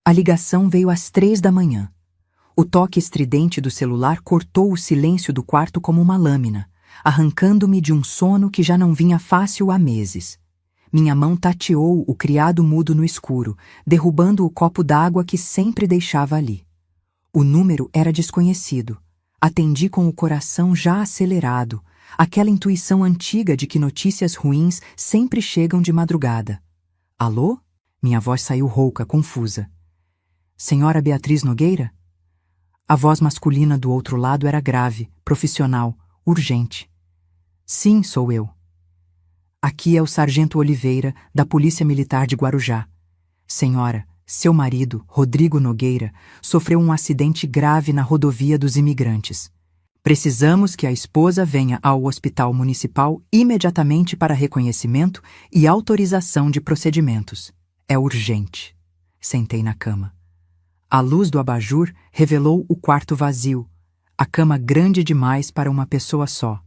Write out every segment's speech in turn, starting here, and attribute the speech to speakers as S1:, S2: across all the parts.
S1: A ligação veio às 3 da manhã. O toque estridente do celular cortou o silêncio do quarto como uma lâmina, arrancando-me de um sono que já não vinha fácil há meses. Minha mão tateou o criado mudo no escuro, derrubando o copo d'água que sempre deixava ali. O número era desconhecido. Atendi com o coração já acelerado, aquela intuição antiga de que notícias ruins sempre chegam de madrugada. Alô? Minha voz saiu rouca, confusa. Senhora Beatriz Nogueira? A voz masculina do outro lado era grave, profissional, urgente. Sim, sou eu. Aqui é o Sargento Oliveira, da Polícia Militar de Guarujá. Senhora, seu marido, Rodrigo Nogueira, sofreu um acidente grave na rodovia dos imigrantes. Precisamos que a esposa venha ao Hospital Municipal imediatamente para reconhecimento e autorização de procedimentos. É urgente. Sentei na cama. A luz do abajur revelou o quarto vazio, a cama grande demais para uma pessoa só.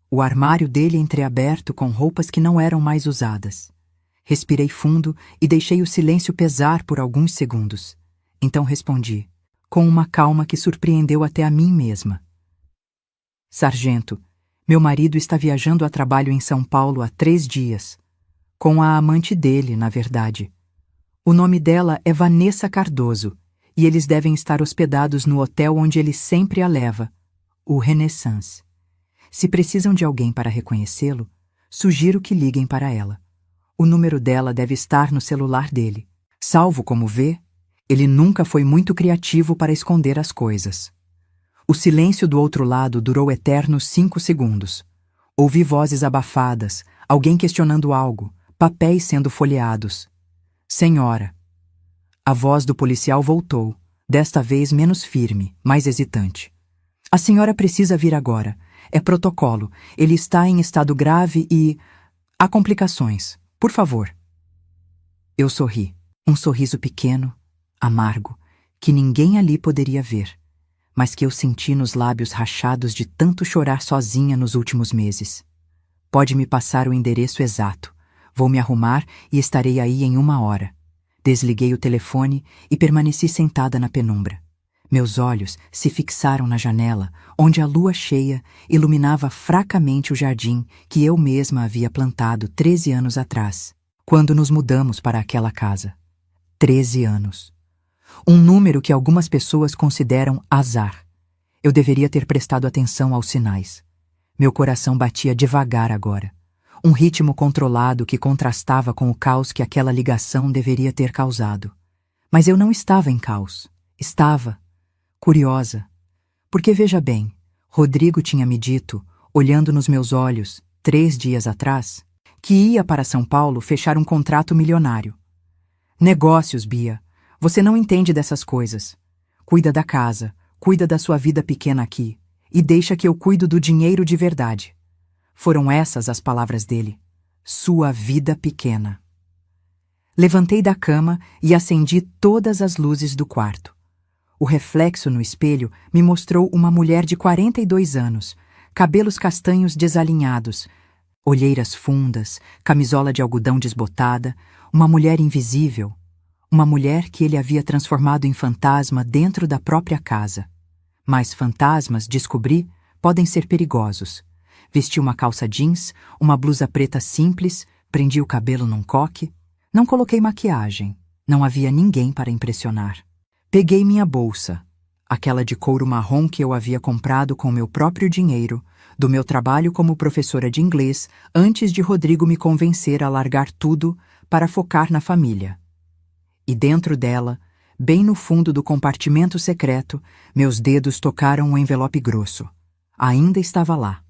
S1: O armário dele entreaberto com roupas que não eram mais usadas. Respirei fundo e deixei o silêncio pesar por alguns segundos. Então respondi, com uma calma que surpreendeu até a mim mesma. Sargento, meu marido está viajando a trabalho em São Paulo há 3 dias. Com a amante dele, na verdade. O nome dela é Vanessa Cardoso, e eles devem estar hospedados no hotel onde ele sempre a leva, o Renaissance. Se precisam de alguém para reconhecê-lo, sugiro que liguem para ela. O número dela deve estar no celular dele. Salvo como vê, ele nunca foi muito criativo para esconder as coisas. O silêncio do outro lado durou eternos 5 segundos. Ouvi vozes abafadas, alguém questionando algo, papéis sendo folheados. Senhora. A voz do policial voltou, desta vez menos firme, mais hesitante. A senhora precisa vir agora. É protocolo. Ele está em estado grave e... há complicações. Por favor. Eu sorri. Um sorriso pequeno, amargo, que ninguém ali poderia ver, mas que eu senti nos lábios rachados de tanto chorar sozinha nos últimos meses. Pode me passar o endereço exato. Vou me arrumar e estarei aí em 1 hora. Desliguei o telefone e permaneci sentada na penumbra. Meus olhos se fixaram na janela, onde a lua cheia iluminava fracamente o jardim que eu mesma havia plantado 13 anos atrás, quando nos mudamos para aquela casa. 13 anos. Um número que algumas pessoas consideram azar. Eu deveria ter prestado atenção aos sinais. Meu coração batia devagar agora. Um ritmo controlado que contrastava com o caos que aquela ligação deveria ter causado. Mas eu não estava em caos. Estava curiosa. Porque veja bem, Rodrigo tinha me dito, olhando nos meus olhos, 3 dias atrás, que ia para São Paulo fechar um contrato milionário. Negócios, Bia. Você não entende dessas coisas. Cuida da casa, cuida da sua vida pequena aqui, e deixa que eu cuido do dinheiro de verdade. Foram essas as palavras dele. Sua vida pequena. Levantei da cama e acendi todas as luzes do quarto. O reflexo no espelho me mostrou uma mulher de 42 anos, cabelos castanhos desalinhados, olheiras fundas, camisola de algodão desbotada, uma mulher invisível, uma mulher que ele havia transformado em fantasma dentro da própria casa. Mas fantasmas, descobri, podem ser perigosos. Vesti uma calça jeans, uma blusa preta simples, prendi o cabelo num coque. Não coloquei maquiagem. Não havia ninguém para impressionar. Peguei minha bolsa, aquela de couro marrom que eu havia comprado com meu próprio dinheiro, do meu trabalho como professora de inglês, antes de Rodrigo me convencer a largar tudo para focar na família. E dentro dela, bem no fundo do compartimento secreto, meus dedos tocaram um envelope grosso. Ainda estava lá.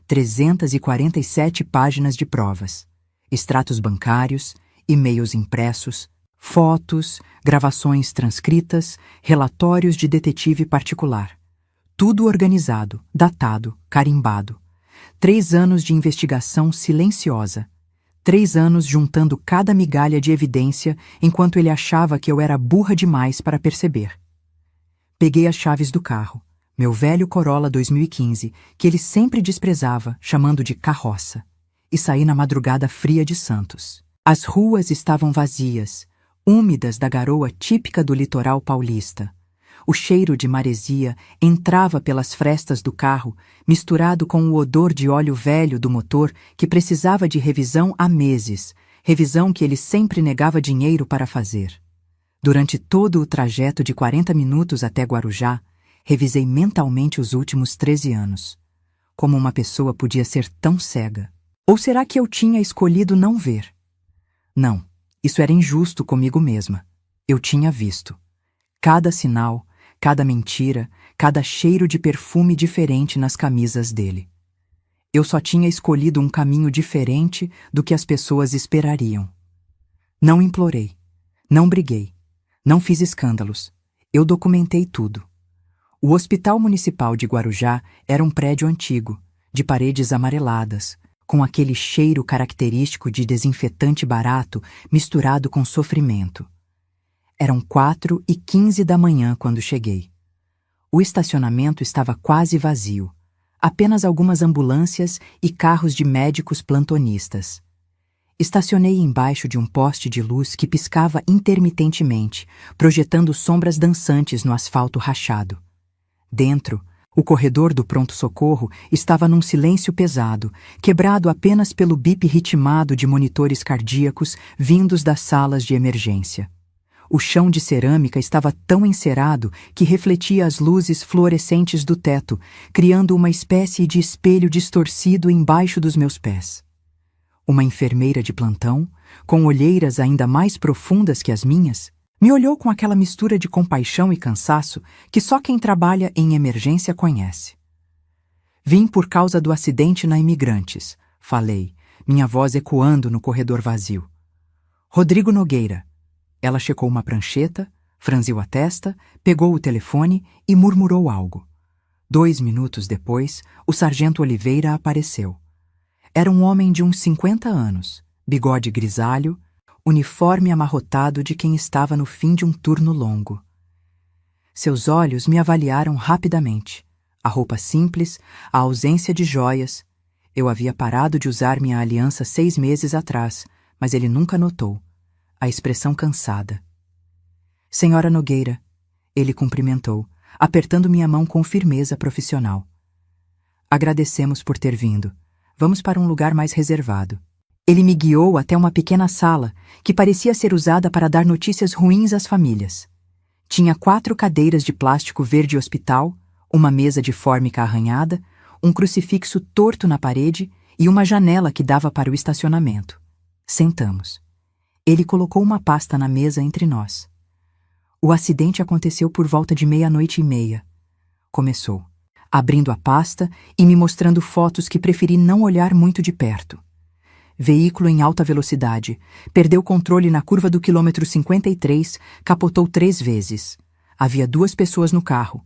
S1: 347 páginas de provas, extratos bancários, e-mails impressos, fotos, gravações transcritas, relatórios de detetive particular. Tudo organizado, datado, carimbado. 3 anos de investigação silenciosa. 3 anos juntando cada migalha de evidência enquanto ele achava que eu era burra demais para perceber. Peguei as chaves do carro, meu velho Corolla 2015, que ele sempre desprezava, chamando de carroça, e saí na madrugada fria de Santos. As ruas estavam vazias, úmidas da garoa típica do litoral paulista. O cheiro de maresia entrava pelas frestas do carro, misturado com o odor de óleo velho do motor que precisava de revisão há meses, revisão que ele sempre negava dinheiro para fazer. Durante todo o trajeto de 40 minutos até Guarujá, revisei mentalmente os últimos 13 anos. Como uma pessoa podia ser tão cega? Ou será que eu tinha escolhido não ver? Não, isso era injusto comigo mesma. Eu tinha visto. Cada sinal, cada mentira, cada cheiro de perfume diferente nas camisas dele. Eu só tinha escolhido um caminho diferente do que as pessoas esperariam. Não implorei, não briguei, não fiz escândalos. Eu documentei tudo. O Hospital Municipal de Guarujá era um prédio antigo, de paredes amareladas, com aquele cheiro característico de desinfetante barato misturado com sofrimento. Eram 4h15 da manhã quando cheguei. O estacionamento estava quase vazio. Apenas algumas ambulâncias e carros de médicos plantonistas. Estacionei embaixo de um poste de luz que piscava intermitentemente, projetando sombras dançantes no asfalto rachado. Dentro, o corredor do pronto-socorro estava num silêncio pesado, quebrado apenas pelo bip ritmado de monitores cardíacos vindos das salas de emergência. O chão de cerâmica estava tão encerado que refletia as luzes fluorescentes do teto, criando uma espécie de espelho distorcido embaixo dos meus pés. Uma enfermeira de plantão, com olheiras ainda mais profundas que as minhas, me olhou com aquela mistura de compaixão e cansaço que só quem trabalha em emergência conhece. Vim por causa do acidente na Imigrantes, falei, minha voz ecoando no corredor vazio. Rodrigo Nogueira. Ela checou uma prancheta, franziu a testa, pegou o telefone e murmurou algo. 2 minutos depois, o sargento Oliveira apareceu. Era um homem de uns 50 anos, bigode grisalho, uniforme amarrotado de quem estava no fim de um turno longo. Seus olhos me avaliaram rapidamente. A roupa simples, a ausência de joias. Eu havia parado de usar minha aliança 6 meses atrás, mas ele nunca notou. A expressão cansada. Senhora Nogueira, ele cumprimentou, apertando minha mão com firmeza profissional. Agradecemos por ter vindo. Vamos para um lugar mais reservado. Ele me guiou até uma pequena sala, que parecia ser usada para dar notícias ruins às famílias. Tinha 4 cadeiras de plástico verde hospital, uma mesa de fórmica arranhada, um crucifixo torto na parede e uma janela que dava para o estacionamento. Sentamos. Ele colocou uma pasta na mesa entre nós. O acidente aconteceu por volta de 00:30. Começou, abrindo a pasta e me mostrando fotos que preferi não olhar muito de perto. Veículo em alta velocidade, perdeu controle na curva do quilômetro 53, capotou 3 vezes. Havia 2 pessoas no carro.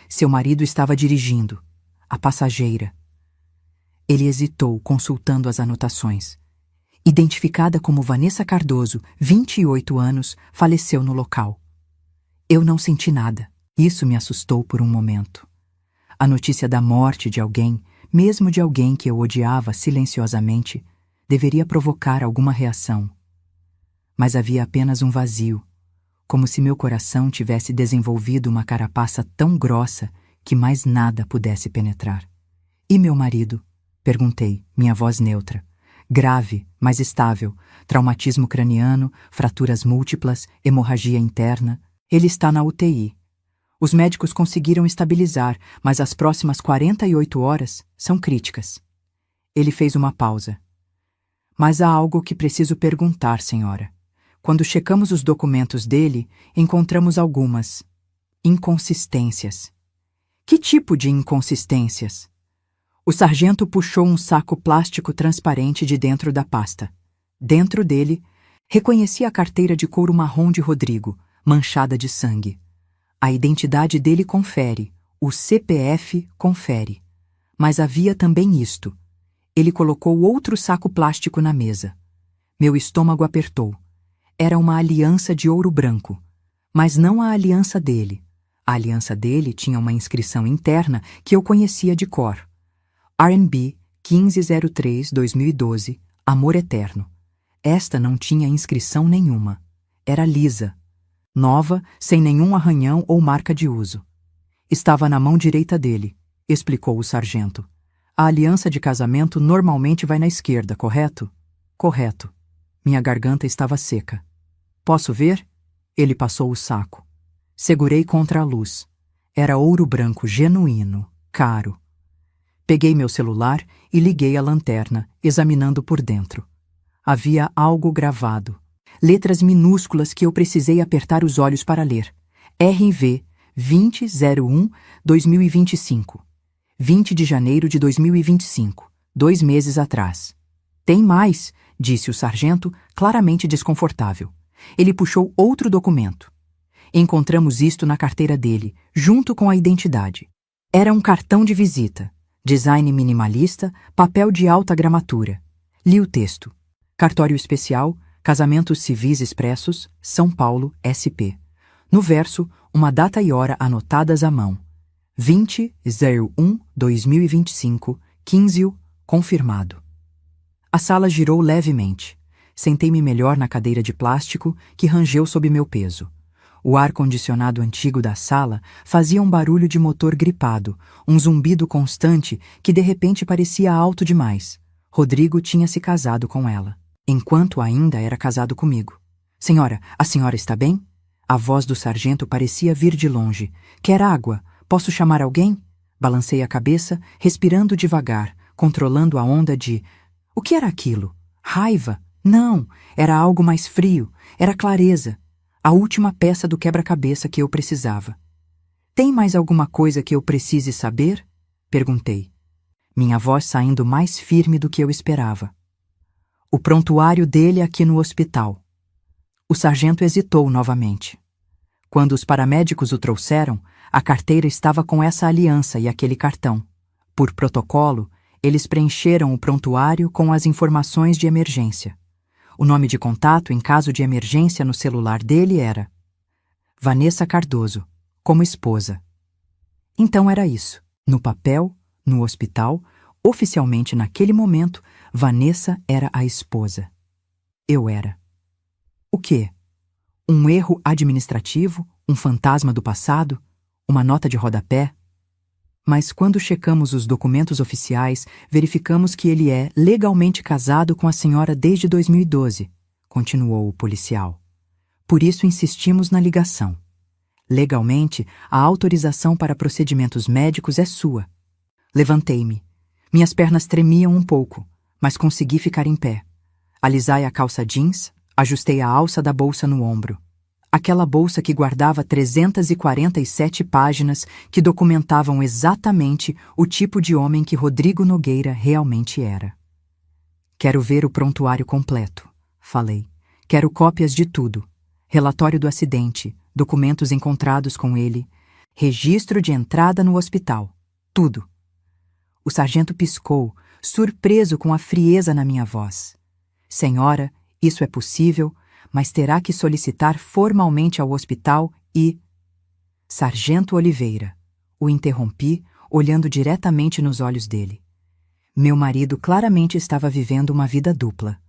S1: Seu marido estava dirigindo. A passageira. Ele hesitou, consultando as anotações. Identificada como Vanessa Cardoso, 28 anos, faleceu no local. Eu não senti nada. Isso me assustou por um momento. A notícia da morte de alguém, mesmo de alguém que eu odiava silenciosamente, deveria provocar alguma reação. Mas havia apenas um vazio, como se meu coração tivesse desenvolvido uma carapaça tão grossa que mais nada pudesse penetrar. E meu marido? Perguntei, minha voz neutra. Grave, mas estável, traumatismo craniano, fraturas múltiplas, hemorragia interna. Ele está na UTI. Os médicos conseguiram estabilizar, mas as próximas 48 horas são críticas. Ele fez uma pausa. Mas há algo que preciso perguntar, senhora. Quando checamos os documentos dele, encontramos algumas inconsistências. Que tipo de inconsistências? O sargento puxou um saco plástico transparente de dentro da pasta. Dentro dele, reconheci a carteira de couro marrom de Rodrigo, manchada de sangue. A identidade dele confere, o CPF confere. Mas havia também isto. Ele colocou outro saco plástico na mesa. Meu estômago apertou. Era uma aliança de ouro branco. Mas não a aliança dele. A aliança dele tinha uma inscrição interna que eu conhecia de cor. R&B 1503-2012, Amor Eterno. Esta não tinha inscrição nenhuma. Era lisa, nova, sem nenhum arranhão ou marca de uso. Estava na mão direita dele, explicou o sargento. A aliança de casamento normalmente vai na esquerda, correto? Correto. Minha garganta estava seca. Posso ver? Ele passou o saco. Segurei contra a luz. Era ouro branco genuíno, caro. Peguei meu celular e liguei a lanterna, examinando por dentro. Havia algo gravado. Letras minúsculas que eu precisei apertar os olhos para ler. RV 2001-2025. 20 de janeiro de 2025. 2 meses atrás. Tem mais, disse o sargento, claramente desconfortável. Ele puxou outro documento. Encontramos isto na carteira dele, junto com a identidade. Era um cartão de visita. Design minimalista, papel de alta gramatura. Li o texto. Cartório especial, Casamentos Civis Expressos, São Paulo, SP. No verso, uma data e hora anotadas à mão. 20/01/2025, 15, confirmado. A sala girou levemente. Sentei-me melhor na cadeira de plástico que rangeu sob meu peso. O ar-condicionado antigo da sala fazia um barulho de motor gripado, um zumbido constante que de repente parecia alto demais. Rodrigo tinha se casado com ela, enquanto ainda era casado comigo. Senhora, a senhora está bem? A voz do sargento parecia vir de longe. Quer água? Posso chamar alguém? Balancei a cabeça, respirando devagar, controlando a onda de... O que era aquilo? Raiva? Não, era algo mais frio, era clareza. A última peça do quebra-cabeça que eu precisava. Tem mais alguma coisa que eu precise saber? Perguntei. Minha voz saindo mais firme do que eu esperava. O prontuário dele aqui no hospital. O sargento hesitou novamente. Quando os paramédicos o trouxeram, a carteira estava com essa aliança e aquele cartão. Por protocolo, eles preencheram o prontuário com as informações de emergência. O nome de contato em caso de emergência no celular dele era Vanessa Cardoso, como esposa. Então era isso. No papel, no hospital, oficialmente naquele momento, Vanessa era a esposa. Eu era. O quê? Um erro administrativo? Um fantasma do passado? Uma nota de rodapé? Mas quando checamos os documentos oficiais, verificamos que ele é legalmente casado com a senhora desde 2012, continuou o policial. Por isso insistimos na ligação. Legalmente, a autorização para procedimentos médicos é sua. Levantei-me. Minhas pernas tremiam um pouco, mas consegui ficar em pé. Alisai a calça jeans, ajustei a alça da bolsa no ombro. Aquela bolsa que guardava 347 páginas que documentavam exatamente o tipo de homem que Rodrigo Nogueira realmente era. Quero ver o prontuário completo, falei. Quero cópias de tudo. Relatório do acidente, documentos encontrados com ele, registro de entrada no hospital. Tudo. O sargento piscou, surpreso com a frieza na minha voz. Senhora, isso é possível, mas terá que solicitar formalmente ao hospital e... Sargento Oliveira. O interrompi, olhando diretamente nos olhos dele. Meu marido claramente estava vivendo uma vida dupla,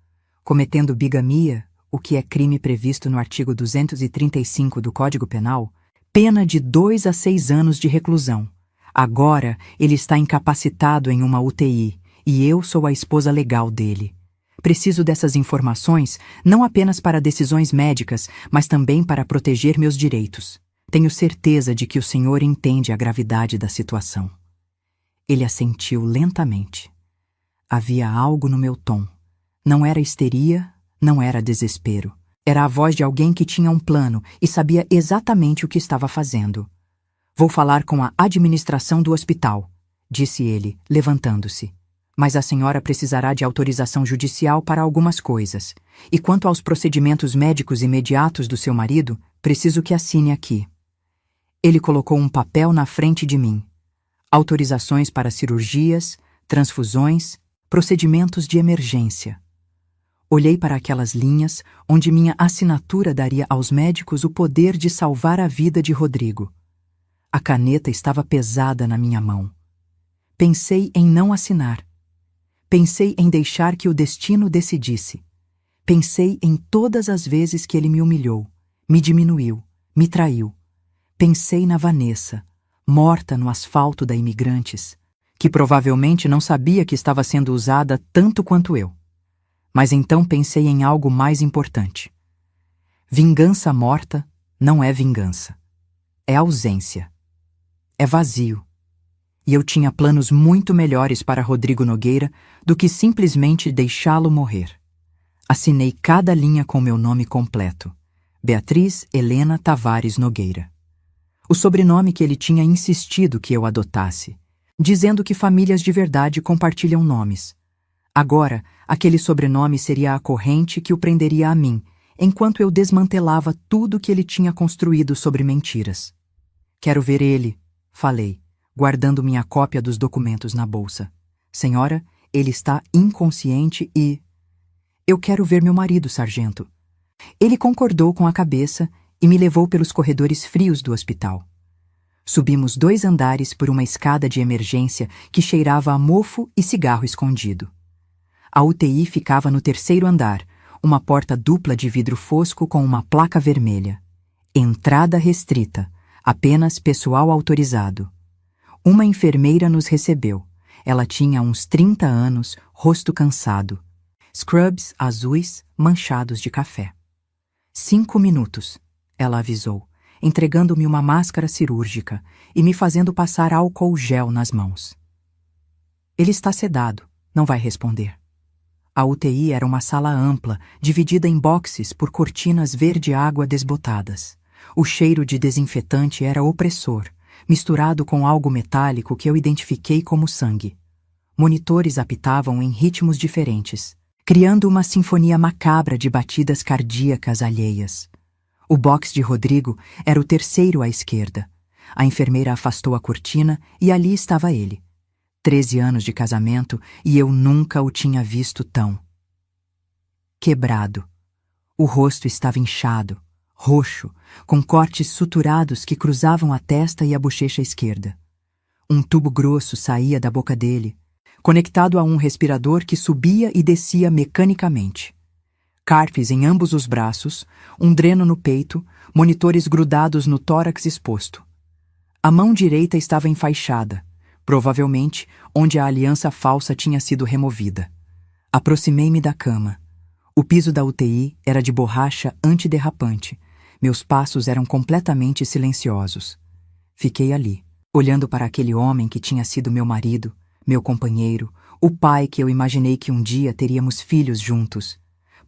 S1: cometendo bigamia, o que é crime previsto no artigo 235 do Código Penal, pena de 2 a 6 anos de reclusão. Agora ele está incapacitado em uma UTI e eu sou a esposa legal dele. Preciso dessas informações não apenas para decisões médicas, mas também para proteger meus direitos. Tenho certeza de que o senhor entende a gravidade da situação. Ele assentiu lentamente. Havia algo no meu tom. Não era histeria, não era desespero. Era a voz de alguém que tinha um plano e sabia exatamente o que estava fazendo. Vou falar com a administração do hospital, disse ele, levantando-se. Mas a senhora precisará de autorização judicial para algumas coisas. E quanto aos procedimentos médicos imediatos do seu marido, preciso que assine aqui. Ele colocou um papel na frente de mim. Autorizações para cirurgias, transfusões, procedimentos de emergência. Olhei para aquelas linhas onde minha assinatura daria aos médicos o poder de salvar a vida de Rodrigo. A caneta estava pesada na minha mão. Pensei em não assinar. Pensei em deixar que o destino decidisse. Pensei em todas as vezes que ele me humilhou, me diminuiu, me traiu. Pensei na Vanessa, morta no asfalto da Imigrantes, que provavelmente não sabia que estava sendo usada tanto quanto eu. Mas então pensei em algo mais importante. Vingança morta não é vingança. É ausência. É vazio. E eu tinha planos muito melhores para Rodrigo Nogueira do que simplesmente deixá-lo morrer. Assinei cada linha com meu nome completo: Beatriz Helena Tavares Nogueira. O sobrenome que ele tinha insistido que eu adotasse, dizendo que famílias de verdade compartilham nomes. Agora, aquele sobrenome seria a corrente que o prenderia a mim, enquanto eu desmantelava tudo que ele tinha construído sobre mentiras. Quero ver ele, falei, guardando minha cópia dos documentos na bolsa. Senhora, ele está inconsciente e... Eu quero ver meu marido, sargento. Ele concordou com a cabeça e me levou pelos corredores frios do hospital. Subimos 2 andares por uma escada de emergência que cheirava a mofo e cigarro escondido. A UTI ficava no 3º andar, uma porta dupla de vidro fosco com uma placa vermelha. Entrada restrita, apenas pessoal autorizado. Uma enfermeira nos recebeu. Ela tinha uns 30 anos, rosto cansado. Scrubs azuis manchados de café. 5 minutos, ela avisou, entregando-me uma máscara cirúrgica e me fazendo passar álcool gel nas mãos. Ele está sedado, não vai responder. A UTI era uma sala ampla, dividida em boxes por cortinas verde-água desbotadas. O cheiro de desinfetante era opressor, misturado com algo metálico que eu identifiquei como sangue. Monitores apitavam em ritmos diferentes, criando uma sinfonia macabra de batidas cardíacas alheias. O box de Rodrigo era o 3º à esquerda. A enfermeira afastou a cortina e ali estava ele. 13 anos de casamento e eu nunca o tinha visto tão quebrado. O rosto estava inchado, roxo, com cortes suturados que cruzavam a testa e a bochecha esquerda. Um tubo grosso saía da boca dele, conectado a um respirador que subia e descia mecanicamente. Carpes em ambos os braços, um dreno no peito, monitores grudados no tórax exposto. A mão direita estava enfaixada, provavelmente onde a aliança falsa tinha sido removida. Aproximei-me da cama. O piso da UTI era de borracha antiderrapante. Meus passos eram completamente silenciosos. Fiquei ali, olhando para aquele homem que tinha sido meu marido, meu companheiro, o pai que eu imaginei que um dia teríamos filhos juntos.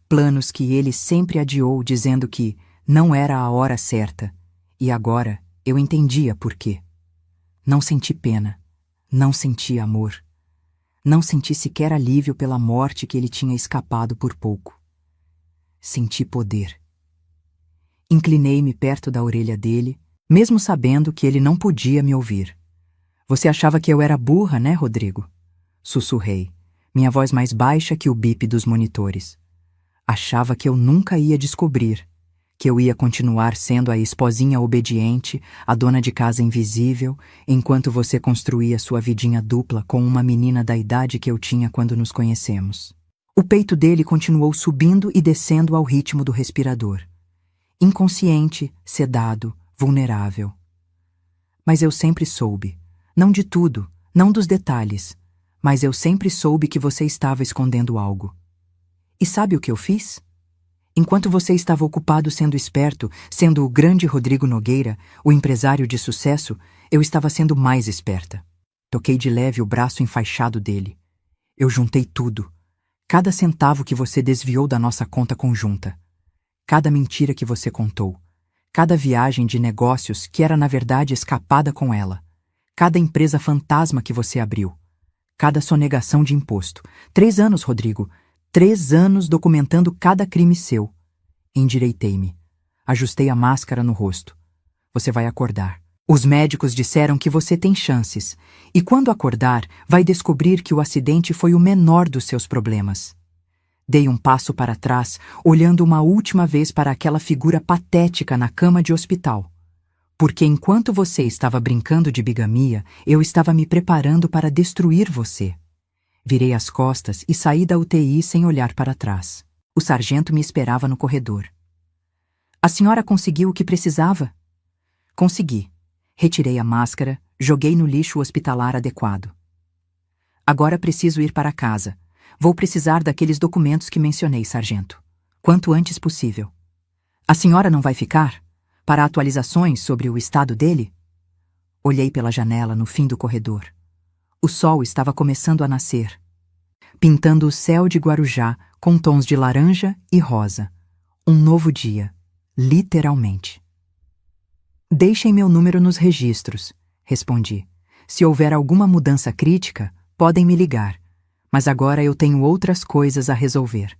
S1: Planos que ele sempre adiou, dizendo que não era a hora certa. E agora eu entendia por quê. Não senti pena. Não senti amor. Não senti sequer alívio pela morte que ele tinha escapado por pouco. Senti poder. Inclinei-me perto da orelha dele, mesmo sabendo que ele não podia me ouvir. Você achava que eu era burra, né, Rodrigo? Sussurrei, minha voz mais baixa que o bip dos monitores. Achava que eu nunca ia descobrir, que eu ia continuar sendo a esposinha obediente, a dona de casa invisível, enquanto você construía sua vidinha dupla com uma menina da idade que eu tinha quando nos conhecemos. O peito dele continuou subindo e descendo ao ritmo do respirador. Inconsciente, sedado, vulnerável. Mas eu sempre soube, não de tudo, não dos detalhes, mas eu sempre soube que você estava escondendo algo. E sabe o que eu fiz? Enquanto você estava ocupado sendo esperto, sendo o grande Rodrigo Nogueira, o empresário de sucesso, eu estava sendo mais esperta. Toquei de leve o braço enfaixado dele. Eu juntei tudo. Cada centavo que você desviou da nossa conta conjunta. Cada mentira que você contou. Cada viagem de negócios que era na verdade escapada com ela. Cada empresa fantasma que você abriu. Cada sonegação de imposto. 3 anos, Rodrigo. 3 anos documentando cada crime seu. Endireitei-me. Ajustei a máscara no rosto. Você vai acordar. Os médicos disseram que você tem chances. E quando acordar, vai descobrir que o acidente foi o menor dos seus problemas. Dei um passo para trás, olhando uma última vez para aquela figura patética na cama de hospital. Porque enquanto você estava brincando de bigamia, eu estava me preparando para destruir você. Virei as costas e saí da UTI sem olhar para trás. O sargento me esperava no corredor. A senhora conseguiu o que precisava? Consegui. Retirei a máscara, joguei no lixo hospitalar adequado. Agora preciso ir para casa. Vou precisar daqueles documentos que mencionei, sargento. Quanto antes possível. A senhora não vai ficar? Para atualizações sobre o estado dele? Olhei pela janela no fim do corredor. O sol estava começando a nascer, pintando o céu de Guarujá com tons de laranja e rosa. Um novo dia, literalmente. Deixem meu número nos registros, respondi. Se houver alguma mudança crítica, podem me ligar, mas agora eu tenho outras coisas a resolver.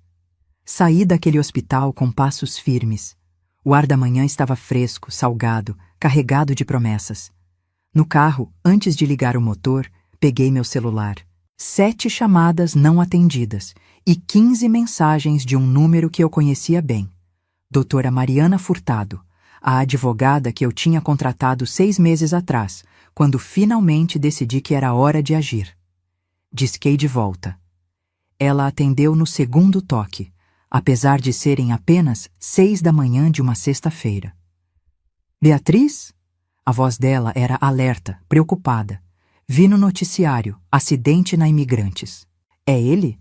S1: Saí daquele hospital com passos firmes. O ar da manhã estava fresco, salgado, carregado de promessas. No carro, antes de ligar o motor, peguei meu celular. 7 chamadas não atendidas e 15 mensagens de um número que eu conhecia bem. Doutora Mariana Furtado, a advogada que eu tinha contratado 6 meses atrás, quando finalmente decidi que era hora de agir. Disquei de volta. Ela atendeu no segundo toque, apesar de serem apenas 6 da manhã de uma sexta-feira. Beatriz? A voz dela era alerta, preocupada. Vi no noticiário, acidente na Imigrantes. É ele?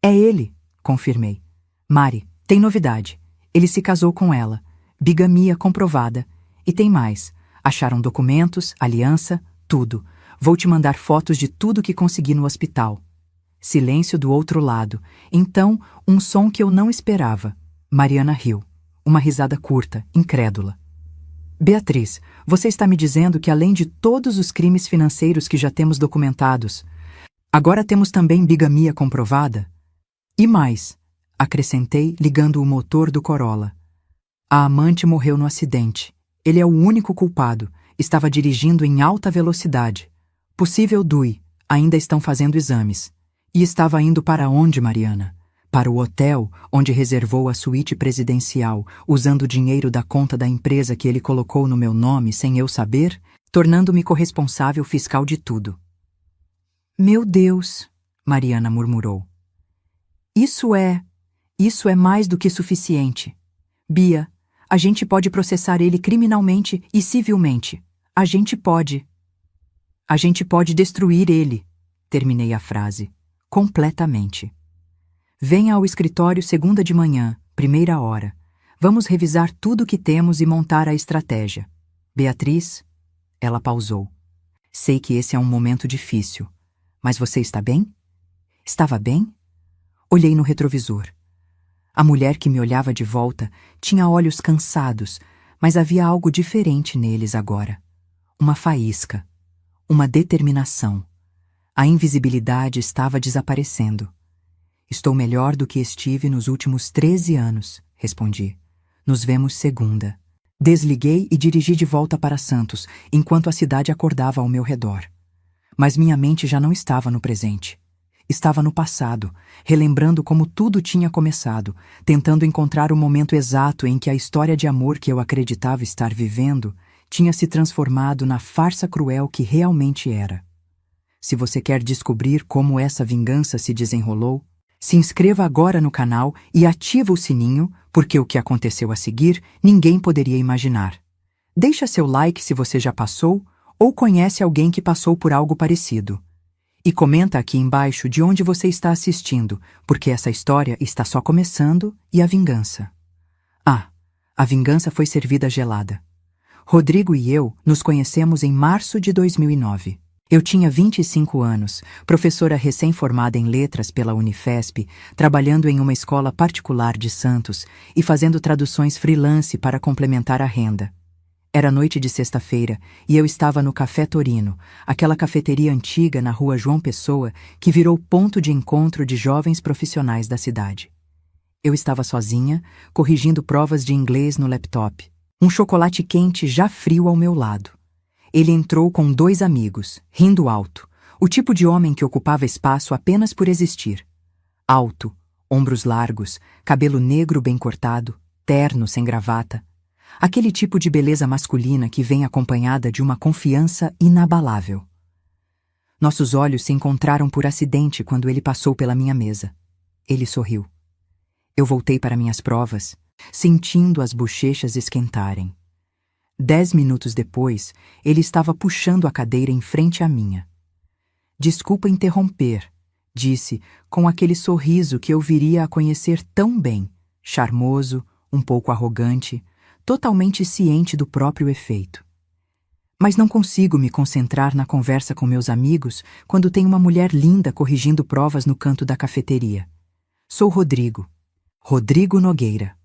S1: É ele, confirmei. Mari, tem novidade. Ele se casou com ela. Bigamia comprovada. E tem mais. Acharam documentos, aliança, tudo. Vou te mandar fotos de tudo que consegui no hospital. Silêncio do outro lado. Então, um som que eu não esperava. Mariana riu. Uma risada curta, incrédula. Beatriz, você está me dizendo que além de todos os crimes financeiros que já temos documentados, agora temos também bigamia comprovada? E mais, acrescentei, ligando o motor do Corolla. A amante morreu no acidente. Ele é o único culpado. Estava dirigindo em alta velocidade. Possível DUI. Ainda estão fazendo exames. E estava indo para onde, Mariana? Para o hotel onde reservou a suíte presidencial, usando o dinheiro da conta da empresa que ele colocou no meu nome sem eu saber, tornando-me corresponsável fiscal de tudo. Meu Deus, Mariana murmurou. Isso é mais do que suficiente. Bia, a gente pode processar ele criminalmente e civilmente. A gente pode destruir ele. Terminei a frase. Completamente. Venha ao escritório segunda de manhã, 1ª hora. Vamos revisar tudo o que temos e montar a estratégia. Beatriz? Ela pausou. Sei que esse é um momento difícil. Mas você está bem? Estava bem? Olhei no retrovisor. A mulher que me olhava de volta tinha olhos cansados, mas havia algo diferente neles agora. Uma faísca. Uma determinação. A invisibilidade estava desaparecendo. Estou melhor do que estive nos últimos 13 anos, respondi. Nos vemos segunda. Desliguei e dirigi de volta para Santos, enquanto a cidade acordava ao meu redor. Mas minha mente já não estava no presente. Estava no passado, relembrando como tudo tinha começado, tentando encontrar o momento exato em que a história de amor que eu acreditava estar vivendo tinha se transformado na farsa cruel que realmente era. Se você quer descobrir como essa vingança se desenrolou, se inscreva agora no canal e ativa o sininho, porque o que aconteceu a seguir ninguém poderia imaginar. Deixa seu like se você já passou ou conhece alguém que passou por algo parecido. E comenta aqui embaixo de onde você está assistindo, porque essa história está só começando e a vingança. A vingança foi servida gelada. Rodrigo e eu nos conhecemos em março de 2009. Eu tinha 25 anos, professora recém-formada em letras pela Unifesp, trabalhando em uma escola particular de Santos e fazendo traduções freelance para complementar a renda. Era noite de sexta-feira e eu estava no Café Torino, aquela cafeteria antiga na rua João Pessoa que virou ponto de encontro de jovens profissionais da cidade. Eu estava sozinha, corrigindo provas de inglês no laptop, um chocolate quente já frio ao meu lado. Ele entrou com 2 amigos, rindo alto, o tipo de homem que ocupava espaço apenas por existir. Alto, ombros largos, cabelo negro bem cortado, terno sem gravata. Aquele tipo de beleza masculina que vem acompanhada de uma confiança inabalável. Nossos olhos se encontraram por acidente quando ele passou pela minha mesa. Ele sorriu. Eu voltei para minhas provas, sentindo as bochechas esquentarem. 10 minutos depois, ele estava puxando a cadeira em frente à minha. Desculpa interromper, disse, com aquele sorriso que eu viria a conhecer tão bem, charmoso, um pouco arrogante, totalmente ciente do próprio efeito. Mas não consigo me concentrar na conversa com meus amigos quando tem uma mulher linda corrigindo provas no canto da cafeteria. Sou Rodrigo. Rodrigo Nogueira.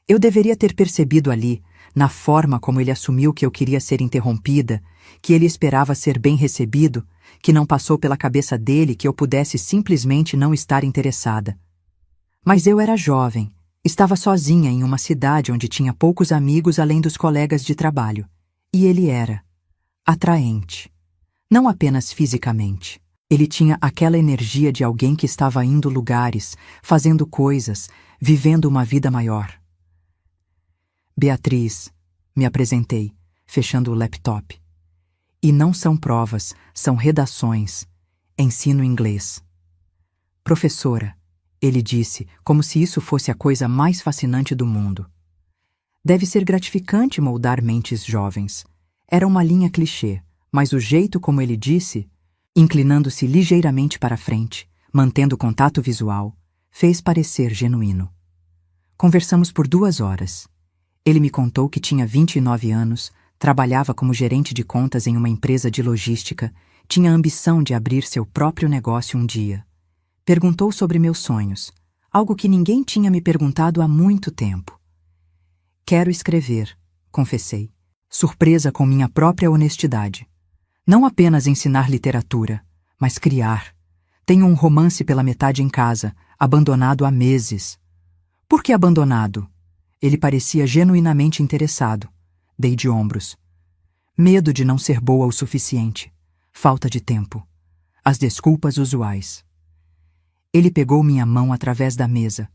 S1: Eu deveria ter percebido ali, na forma como ele assumiu que eu queria ser interrompida, que ele esperava ser bem recebido, que não passou pela cabeça dele que eu pudesse simplesmente não estar interessada. Mas eu era jovem, estava sozinha em uma cidade onde tinha poucos amigos além dos colegas de trabalho. E ele era atraente. Não apenas fisicamente. Ele tinha aquela energia de alguém que estava indo lugares, fazendo coisas, vivendo uma vida maior. Beatriz, me apresentei, fechando o laptop. E não são provas, são redações. Ensino inglês. Professora, ele disse, como se isso fosse a coisa mais fascinante do mundo. Deve ser gratificante moldar mentes jovens. Era uma linha clichê, mas o jeito como ele disse, inclinando-se ligeiramente para frente, mantendo contato visual, fez parecer genuíno. Conversamos por 2 horas. Ele me contou que tinha 29 anos, trabalhava como gerente de contas em uma empresa de logística, tinha a ambição de abrir seu próprio negócio um dia. Perguntou sobre meus sonhos, algo que ninguém tinha me perguntado há muito tempo. Quero escrever, confessei, surpresa com minha própria honestidade. Não apenas ensinar literatura, mas criar. Tenho um romance pela metade em casa, abandonado há meses. Por que abandonado? Ele parecia genuinamente interessado. Dei de ombros. Medo de não ser boa o suficiente. Falta de tempo. As desculpas usuais. Ele pegou minha mão através da mesa.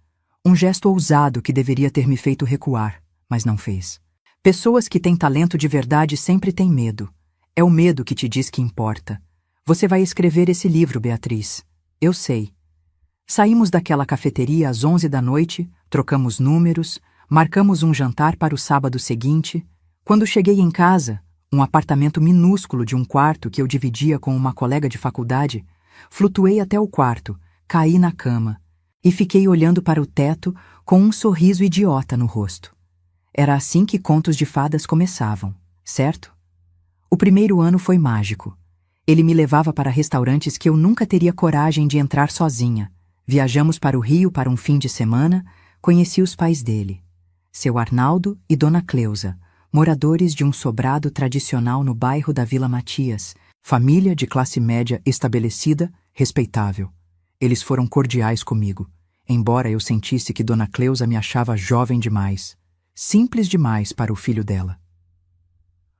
S1: Um gesto ousado que deveria ter me feito recuar, mas não fez. Pessoas que têm talento de verdade sempre têm medo. É o medo que te diz que importa. Você vai escrever esse livro, Beatriz. Eu sei. Saímos daquela cafeteria às 11 da noite, trocamos números, marcamos um jantar para o sábado seguinte. Quando cheguei em casa, um apartamento minúsculo de um quarto que eu dividia com uma colega de faculdade, flutuei até o quarto, caí na cama e fiquei olhando para o teto com um sorriso idiota no rosto. Era assim que contos de fadas começavam, certo? O primeiro ano foi mágico. Ele me levava para restaurantes que eu nunca teria coragem de entrar sozinha. Viajamos para o Rio para um fim de semana, conheci os pais dele, seu Arnaldo e Dona Cleusa, moradores de um sobrado tradicional no bairro da Vila Matias, família de classe média estabelecida, respeitável. Eles foram cordiais comigo, embora eu sentisse que Dona Cleusa me achava jovem demais, simples demais para o filho dela.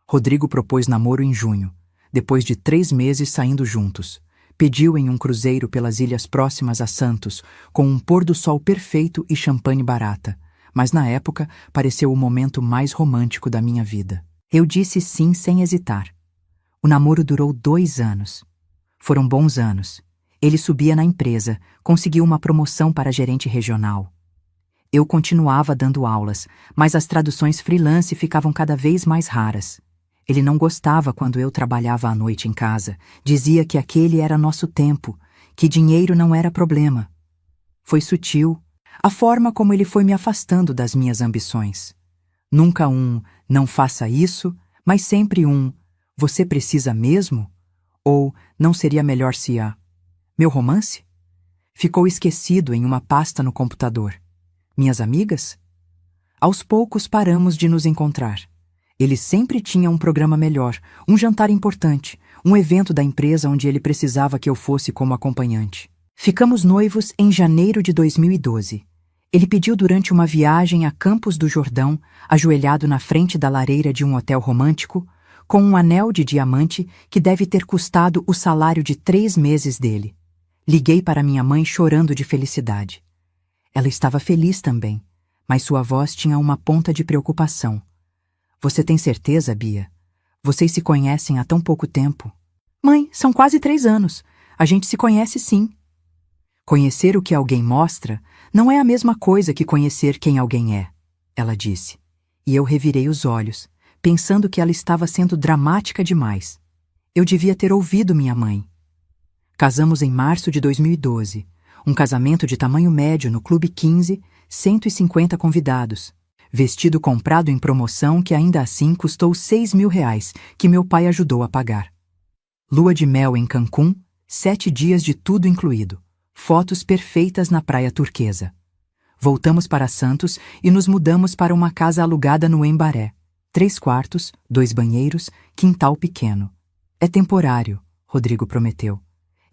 S1: Rodrigo propôs namoro em junho, depois de 3 meses saindo juntos. Pediu em um cruzeiro pelas ilhas próximas a Santos, com um pôr-do-sol perfeito e champanhe barata, mas na época pareceu o momento mais romântico da minha vida. Eu disse sim sem hesitar. O namoro durou 2 anos. Foram bons anos. Ele subia na empresa, conseguiu uma promoção para gerente regional. Eu continuava dando aulas, mas as traduções freelance ficavam cada vez mais raras. Ele não gostava quando eu trabalhava à noite em casa. Dizia que aquele era nosso tempo, que dinheiro não era problema. Foi sutil, a forma como ele foi me afastando das minhas ambições. Nunca um "não faça isso", mas sempre um "você precisa mesmo?" Ou "não seria melhor se a..." Meu romance? Ficou esquecido em uma pasta no computador. Minhas amigas? Aos poucos paramos de nos encontrar. Ele sempre tinha um programa melhor, um jantar importante, um evento da empresa onde ele precisava que eu fosse como acompanhante. Ficamos noivos em janeiro de 2012. Ele pediu durante uma viagem a Campos do Jordão, ajoelhado na frente da lareira de um hotel romântico, com um anel de diamante que deve ter custado o salário de 3 meses dele. Liguei para minha mãe chorando de felicidade. Ela estava feliz também, mas sua voz tinha uma ponta de preocupação. Você tem certeza, Bia? Vocês se conhecem há tão pouco tempo. Mãe, são quase 3 anos. A gente se conhece sim. Conhecer o que alguém mostra Não é a mesma coisa que conhecer quem alguém é, ela disse. E eu revirei os olhos, pensando que ela estava sendo dramática demais. Eu devia ter ouvido minha mãe. Casamos em março de 2012, um casamento de tamanho médio no Clube 15, 150 convidados. Vestido comprado em promoção que ainda assim custou R$ 6.000, que meu pai ajudou a pagar. Lua de mel em Cancún, 7 dias de tudo incluído. Fotos perfeitas na praia turquesa. Voltamos para Santos e nos mudamos para uma casa alugada no Embaré. 3 quartos, 2 banheiros, quintal pequeno. É temporário, Rodrigo prometeu.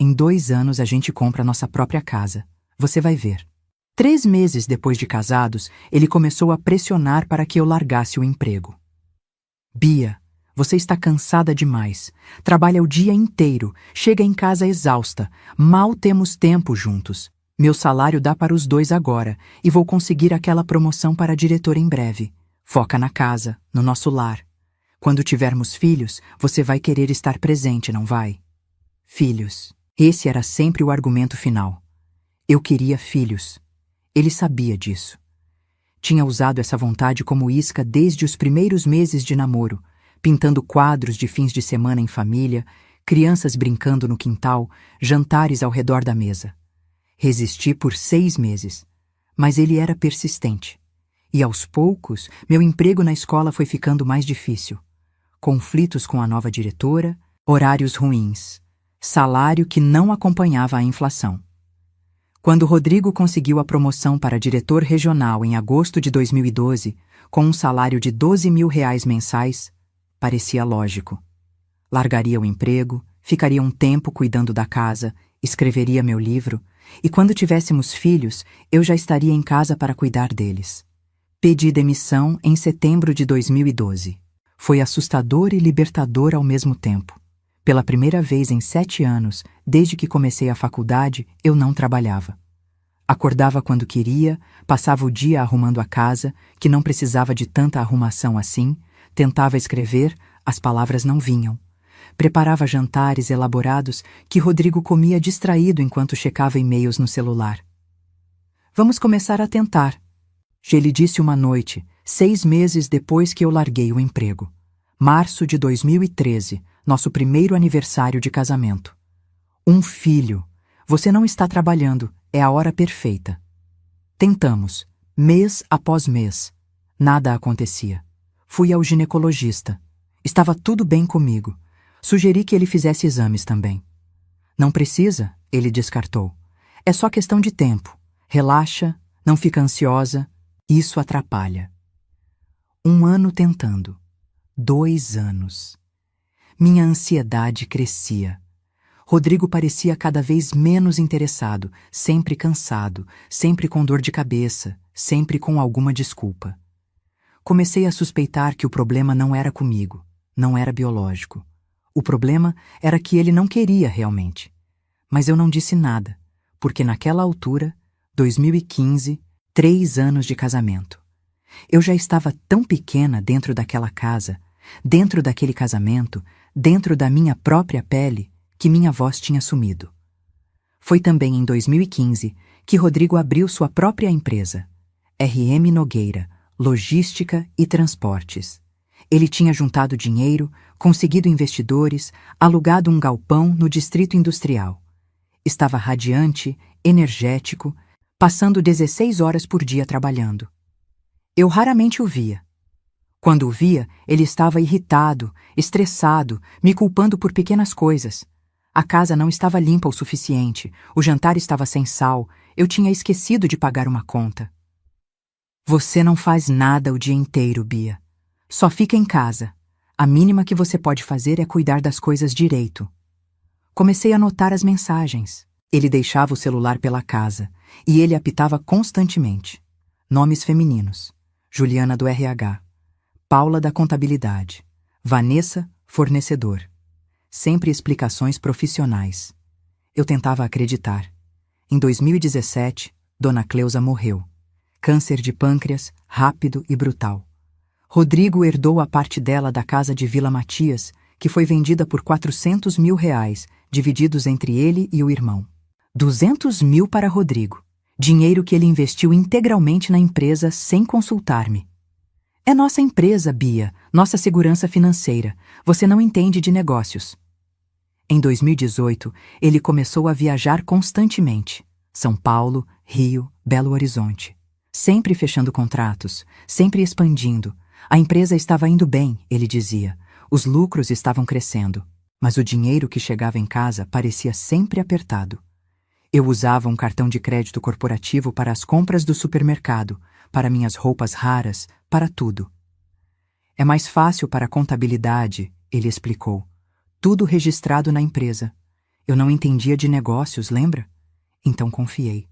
S1: Em 2 anos a gente compra nossa própria casa. Você vai ver. 3 meses depois de casados, ele começou a pressionar para que eu largasse o emprego. Bia, você está cansada demais. Trabalha o dia inteiro, chega em casa exausta. Mal temos tempo juntos. Meu salário dá para os 2 agora e vou conseguir aquela promoção para diretor em breve. Foca na casa, no nosso lar. Quando tivermos filhos, você vai querer estar presente, não vai? Filhos. Esse era sempre o argumento final. Eu queria filhos. Ele sabia disso. Tinha usado essa vontade como isca desde os primeiros meses de namoro, pintando quadros de fins de semana em família, crianças brincando no quintal, jantares ao redor da mesa. Resisti por 6 meses, mas ele era persistente. E aos poucos, meu emprego na escola foi ficando mais difícil. Conflitos com a nova diretora, horários ruins, salário que não acompanhava a inflação. Quando Rodrigo conseguiu a promoção para diretor regional em agosto de 2012, com um salário de R$ 12.000 mensais, parecia lógico. Largaria o emprego, ficaria um tempo cuidando da casa, escreveria meu livro, e quando tivéssemos filhos, eu já estaria em casa para cuidar deles. Pedi demissão em setembro de 2012. Foi assustador e libertador ao mesmo tempo. Pela primeira vez em 7 anos, desde que comecei a faculdade, eu não trabalhava. Acordava quando queria, passava o dia arrumando a casa, que não precisava de tanta arrumação assim, tentava escrever, as palavras não vinham. Preparava jantares elaborados que Rodrigo comia distraído enquanto checava e-mails no celular. Vamos começar a tentar, ele disse uma noite, 6 meses depois que eu larguei o emprego. Março de 2013, nosso primeiro aniversário de casamento. Um filho. Você não está trabalhando, é a hora perfeita. Tentamos, mês após mês. Nada acontecia. Fui ao ginecologista. Estava tudo bem comigo. Sugeri que ele fizesse exames também. Não precisa, ele descartou. É só questão de tempo. Relaxa, não fica ansiosa. Isso atrapalha. 1 ano tentando. 2 anos. Minha ansiedade crescia. Rodrigo parecia cada vez menos interessado, sempre cansado, sempre com dor de cabeça, sempre com alguma desculpa. Comecei a suspeitar que o problema não era comigo, não era biológico. O problema era que ele não queria realmente. Mas eu não disse nada, porque naquela altura, 2015, 3 anos de casamento. Eu já estava tão pequena dentro daquela casa, dentro daquele casamento, dentro da minha própria pele, que minha voz tinha sumido. Foi também em 2015 que Rodrigo abriu sua própria empresa, RM Nogueira, Logística e Transportes. Ele tinha juntado dinheiro, conseguido investidores, alugado um galpão no distrito industrial. Estava radiante, energético, passando 16 horas por dia trabalhando. Eu raramente o via. Quando o via, ele estava irritado, estressado, me culpando por pequenas coisas. A casa não estava limpa o suficiente, o jantar estava sem sal, eu tinha esquecido de pagar uma conta. Você não faz nada o dia inteiro, Bia. Só fica em casa. A mínima que você pode fazer é cuidar das coisas direito. Comecei a notar as mensagens. Ele deixava o celular pela casa, e ele apitava constantemente. Nomes femininos. Juliana do RH. Paula da contabilidade. Vanessa, fornecedor. Sempre explicações profissionais. Eu tentava acreditar. Em 2017, Dona Cleusa morreu. Câncer de pâncreas, rápido e brutal. Rodrigo herdou a parte dela da casa de Vila Matias, que foi vendida por R$ 400.000, divididos entre ele e o irmão. 200 mil para Rodrigo. Dinheiro que ele investiu integralmente na empresa sem consultar-me. É nossa empresa, Bia, nossa segurança financeira. Você não entende de negócios. Em 2018, ele começou a viajar constantemente. São Paulo, Rio, Belo Horizonte. Sempre fechando contratos, sempre expandindo. A empresa estava indo bem, ele dizia. Os lucros estavam crescendo. Mas o dinheiro que chegava em casa parecia sempre apertado. Eu usava um cartão de crédito corporativo para as compras do supermercado, para minhas roupas raras, para tudo. É mais fácil para a contabilidade, ele explicou. Tudo registrado na empresa. Eu não entendia de negócios, lembra? Então confiei.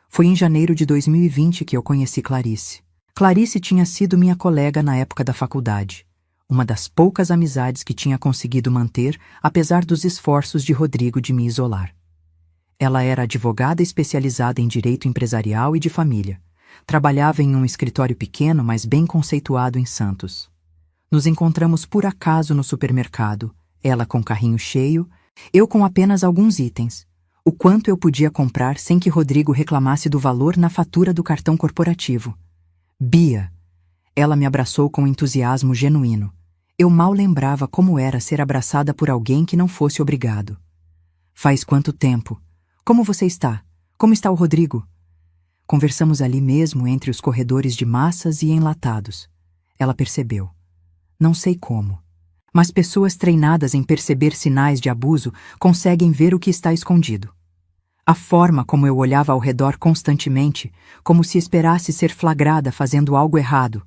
S1: Foi em janeiro de 2020 que eu conheci Clarice. Clarice tinha sido minha colega na época da faculdade. Uma das poucas amizades que tinha conseguido manter, apesar dos esforços de Rodrigo de me isolar. Ela era advogada especializada em direito empresarial e de família. Trabalhava em um escritório pequeno, mas bem conceituado em Santos. Nos encontramos por acaso no supermercado, ela com o carrinho cheio, eu com apenas alguns itens. O quanto eu podia comprar sem que Rodrigo reclamasse do valor na fatura do cartão corporativo. Bia. Ela me abraçou com entusiasmo genuíno. Eu mal lembrava como era ser abraçada por alguém que não fosse obrigado. Faz quanto tempo? Como você está? Como está o Rodrigo? Conversamos ali mesmo entre os corredores de massas e enlatados. Ela percebeu. Não sei como. Mas pessoas treinadas em perceber sinais de abuso conseguem ver o que está escondido. A forma como eu olhava ao redor constantemente, como se esperasse ser flagrada fazendo algo errado.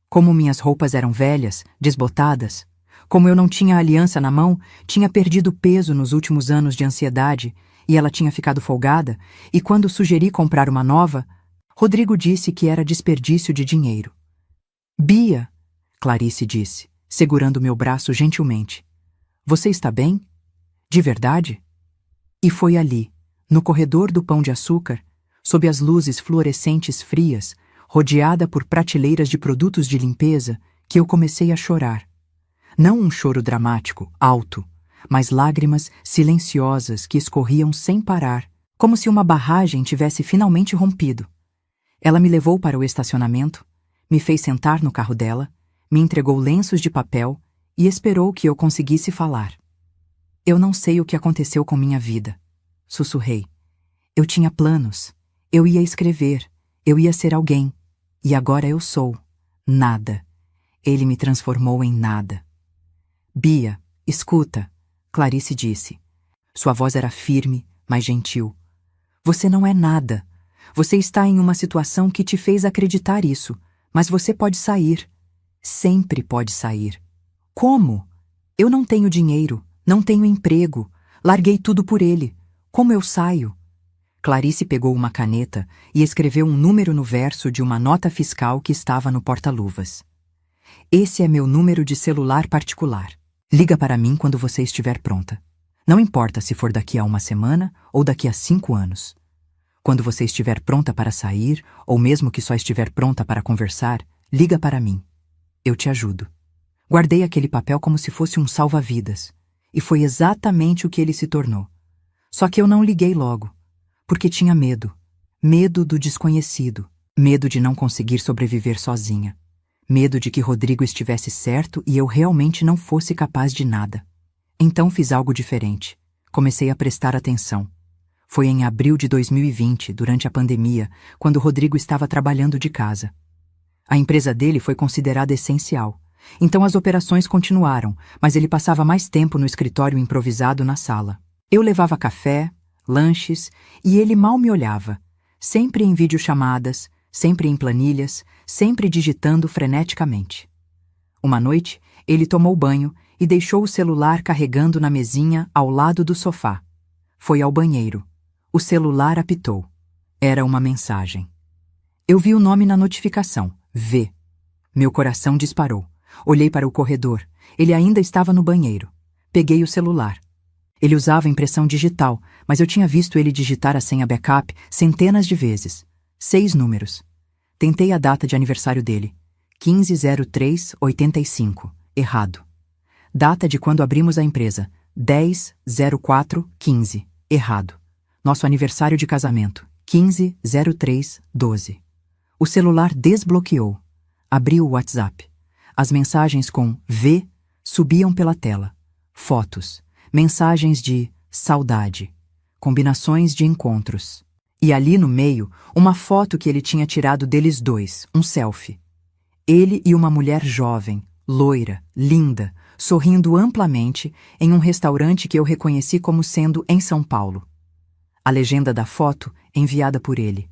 S1: Como minhas roupas eram velhas, desbotadas. Como eu não tinha aliança na mão, tinha perdido peso nos últimos anos de ansiedade, e ela tinha ficado folgada, e quando sugeri comprar uma nova, Rodrigo disse que era desperdício de dinheiro. Bia, Clarice disse, segurando meu braço gentilmente. Você está bem? De verdade? E foi ali, no corredor do Pão de Açúcar, sob as luzes fluorescentes frias, rodeada por prateleiras de produtos de limpeza, que eu comecei a chorar. Não um choro dramático, alto, mas lágrimas silenciosas que escorriam sem parar, como se uma barragem tivesse finalmente rompido. Ela me levou para o estacionamento, me fez sentar no carro dela, me entregou lenços de papel e esperou que eu conseguisse falar. Eu não sei o que aconteceu com minha vida, sussurrei. Eu tinha planos, eu ia escrever, eu ia ser alguém, e agora eu sou nada. Ele me transformou em nada. Bia, escuta, Clarice disse. Sua voz era firme, mas gentil. Você não é nada. Você está em uma situação que te fez acreditar isso, mas você pode sair. Sempre pode sair. Como? Eu não tenho dinheiro, não tenho emprego, larguei tudo por ele. Como eu saio? Clarice pegou uma caneta e escreveu um número no verso de uma nota fiscal que estava no porta-luvas. Esse é meu número de celular particular. Liga para mim quando você estiver pronta. Não importa se for daqui a uma semana ou daqui a 5 anos. Quando você estiver pronta para sair, ou mesmo que só estiver pronta para conversar, liga para mim. Eu te ajudo. Guardei aquele papel como se fosse um salva-vidas. E foi exatamente o que ele se tornou. Só que eu não liguei logo. Porque tinha medo. Medo do desconhecido. Medo de não conseguir sobreviver sozinha. Medo de que Rodrigo estivesse certo e eu realmente não fosse capaz de nada. Então fiz algo diferente. Comecei a prestar atenção. Foi em abril de 2020, durante a pandemia, quando Rodrigo estava trabalhando de casa. A empresa dele foi considerada essencial. Então as operações continuaram, mas ele passava mais tempo no escritório improvisado na sala. Eu levava café, lanches, e ele mal me olhava. Sempre em videochamadas, sempre em planilhas, sempre digitando freneticamente. Uma noite, ele tomou banho e deixou o celular carregando na mesinha ao lado do sofá. Foi ao banheiro. O celular apitou. Era uma mensagem. Eu vi o nome na notificação. V. Meu coração disparou. Olhei para o corredor. Ele ainda estava no banheiro. Peguei o celular. Ele usava impressão digital, mas eu tinha visto ele digitar a senha backup centenas de vezes. 6 números. Tentei a data de aniversário dele. 15/03/85. Errado. Data de quando abrimos a empresa. 10/04/15. Errado. Nosso aniversário de casamento. 150312. O celular desbloqueou. Abri o WhatsApp. As mensagens com V subiam pela tela. Fotos. Mensagens de saudade. Combinações de encontros. E ali no meio, uma foto que ele tinha tirado deles dois, um selfie. Ele e uma mulher jovem, loira, linda, sorrindo amplamente em um restaurante que eu reconheci como sendo em São Paulo. A legenda da foto, enviada por ele.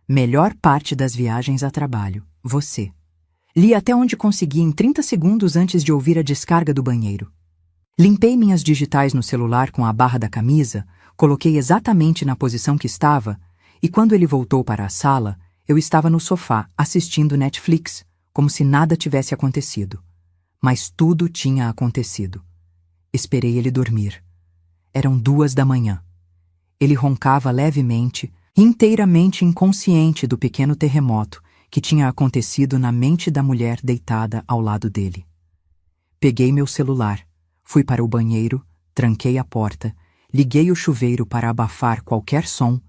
S1: Melhor parte das viagens a trabalho, você. Li até onde consegui em 30 segundos antes de ouvir a descarga do banheiro. Limpei minhas digitais no celular com a barra da camisa, coloquei exatamente na posição que estava, e quando ele voltou para a sala, eu estava no sofá assistindo Netflix, como se nada tivesse acontecido. Mas tudo tinha acontecido. Esperei ele dormir. Eram 2 da manhã. Ele roncava levemente, inteiramente inconsciente do pequeno terremoto que tinha acontecido na mente da mulher deitada ao lado dele. Peguei meu celular, fui para o banheiro, tranquei a porta, liguei o chuveiro para abafar qualquer som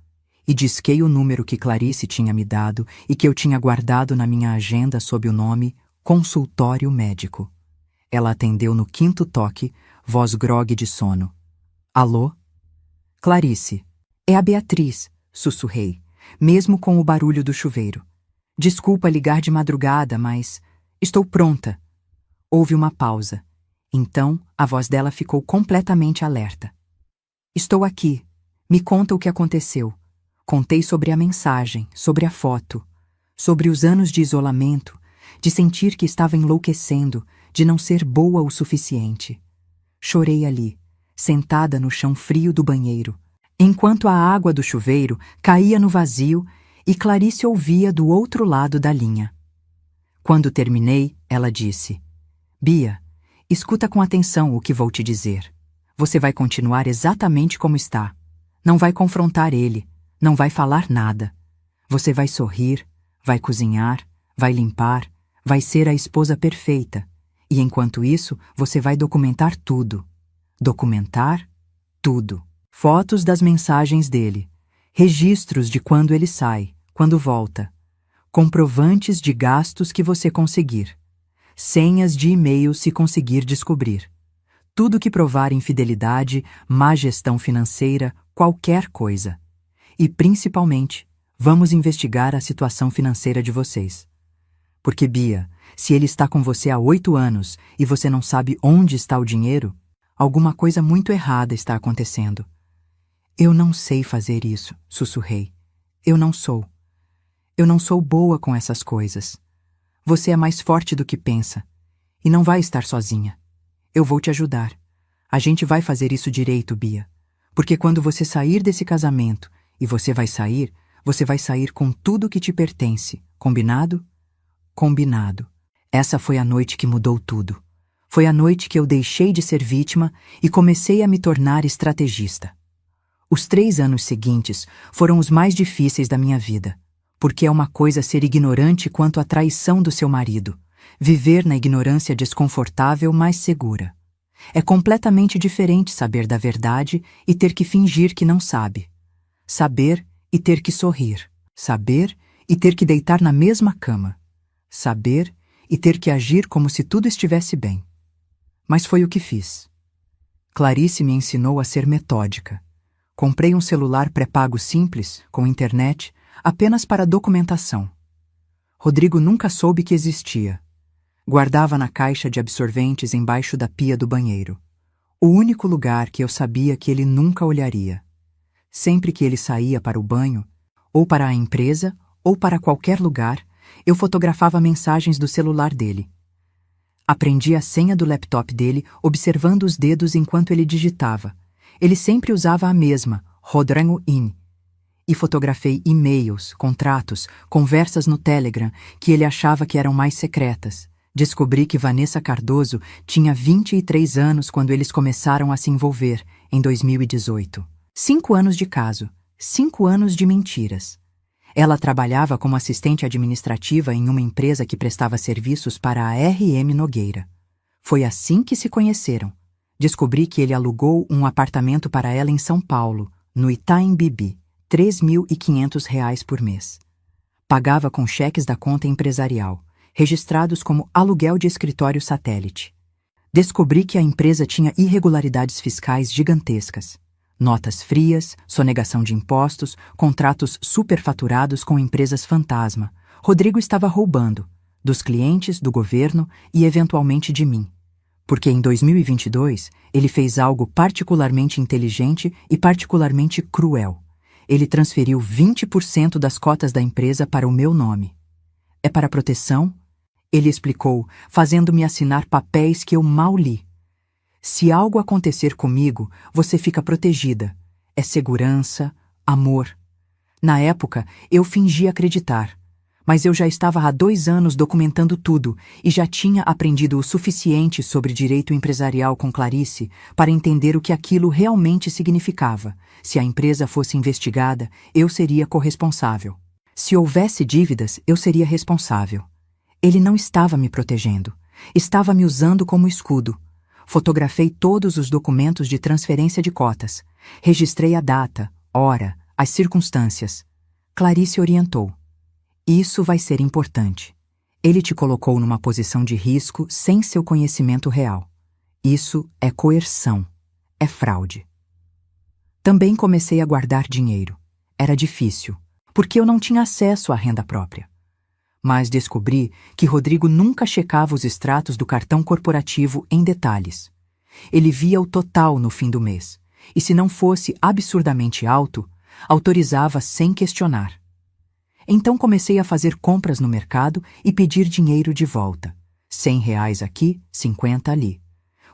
S1: e disquei o número que Clarice tinha me dado e que eu tinha guardado na minha agenda sob o nome Consultório Médico. Ela atendeu no 5º toque, voz grogue de sono. Alô? Clarice. É a Beatriz, sussurrei, mesmo com o barulho do chuveiro. Desculpa ligar de madrugada, mas estou pronta. Houve uma pausa. Então, a voz dela ficou completamente alerta. Estou aqui. Me conta o que aconteceu. Contei sobre a mensagem, sobre a foto, sobre os anos de isolamento, de sentir que estava enlouquecendo, de não ser boa o suficiente. Chorei ali, sentada no chão frio do banheiro, enquanto a água do chuveiro caía no vazio e Clarice ouvia do outro lado da linha. Quando terminei, ela disse: Bia, escuta com atenção o que vou te dizer. Você vai continuar exatamente como está. Não vai confrontar ele, não vai falar nada. Você vai sorrir, vai cozinhar, vai limpar, vai ser a esposa perfeita. E enquanto isso, você vai documentar tudo. Documentar tudo. Fotos das mensagens dele, registros de quando ele sai, quando volta, comprovantes de gastos que você conseguir, senhas de e-mail se conseguir descobrir, tudo que provar infidelidade, má gestão financeira, qualquer coisa. E, principalmente, vamos investigar a situação financeira de vocês. Porque, Bia, se ele está com você há 8 anos e você não sabe onde está o dinheiro, alguma coisa muito errada está acontecendo. Eu não sei fazer isso, sussurrei. Eu não sou. Eu não sou boa com essas coisas. Você é mais forte do que pensa. E não vai estar sozinha. Eu vou te ajudar. A gente vai fazer isso direito, Bia. Porque quando você sair desse casamento, e você vai sair com tudo que te pertence. Combinado? Combinado. Essa foi a noite que mudou tudo. Foi a noite que eu deixei de ser vítima e comecei a me tornar estrategista. Os 3 anos seguintes foram os mais difíceis da minha vida, porque é uma coisa ser ignorante quanto à traição do seu marido, viver na ignorância desconfortável, mas segura. É completamente diferente saber da verdade e ter que fingir que não sabe. Saber e ter que sorrir. Saber e ter que deitar na mesma cama. Saber e ter que agir como se tudo estivesse bem. Mas foi o que fiz. Clarice me ensinou a ser metódica. Comprei um celular pré-pago simples, com internet, apenas para documentação. Rodrigo nunca soube que existia. Guardava na caixa de absorventes embaixo da pia do banheiro. O único lugar que eu sabia que ele nunca olharia. Sempre que ele saía para o banho, ou para a empresa, ou para qualquer lugar, eu fotografava mensagens do celular dele. Aprendi a senha do laptop dele observando os dedos enquanto ele digitava. Ele sempre usava a mesma, Rodrigo In. E fotografei e-mails, contratos, conversas no Telegram que ele achava que eram mais secretas. Descobri que Vanessa Cardoso tinha 23 anos quando eles começaram a se envolver, em 2018. 5 anos de caso, 5 anos de mentiras. Ela trabalhava como assistente administrativa em uma empresa que prestava serviços para a RM Nogueira. Foi assim que se conheceram. Descobri que ele alugou um apartamento para ela em São Paulo, no Itaim Bibi, R$ 3.500 por mês. Pagava com cheques da conta empresarial, registrados como aluguel de escritório satélite. Descobri que a empresa tinha irregularidades fiscais gigantescas. Notas frias, sonegação de impostos, contratos superfaturados com empresas fantasma. Rodrigo estava roubando, dos clientes, do governo e eventualmente de mim. Porque em 2022 ele fez algo particularmente inteligente e particularmente cruel. Ele transferiu 20% das cotas da empresa para o meu nome. É para proteção? Ele explicou, fazendo-me assinar papéis que eu mal li. Se algo acontecer comigo, você fica protegida. É segurança, amor. Na época, eu fingi acreditar. Mas eu já estava há 2 anos documentando tudo e já tinha aprendido o suficiente sobre direito empresarial com Clarice para entender o que aquilo realmente significava. Se a empresa fosse investigada, eu seria corresponsável. Se houvesse dívidas, eu seria responsável. Ele não estava me protegendo. Estava me usando como escudo. Fotografei todos os documentos de transferência de cotas. Registrei a data, hora, as circunstâncias. Clarice orientou. Isso vai ser importante. Ele te colocou numa posição de risco sem seu conhecimento real. Isso é coerção. É fraude. Também comecei a guardar dinheiro. Era difícil, porque eu não tinha acesso à renda própria. Mas descobri que Rodrigo nunca checava os extratos do cartão corporativo em detalhes. Ele via o total no fim do mês, e se não fosse absurdamente alto, autorizava sem questionar. Então comecei a fazer compras no mercado e pedir dinheiro de volta. R$ 100 aqui, 50 ali.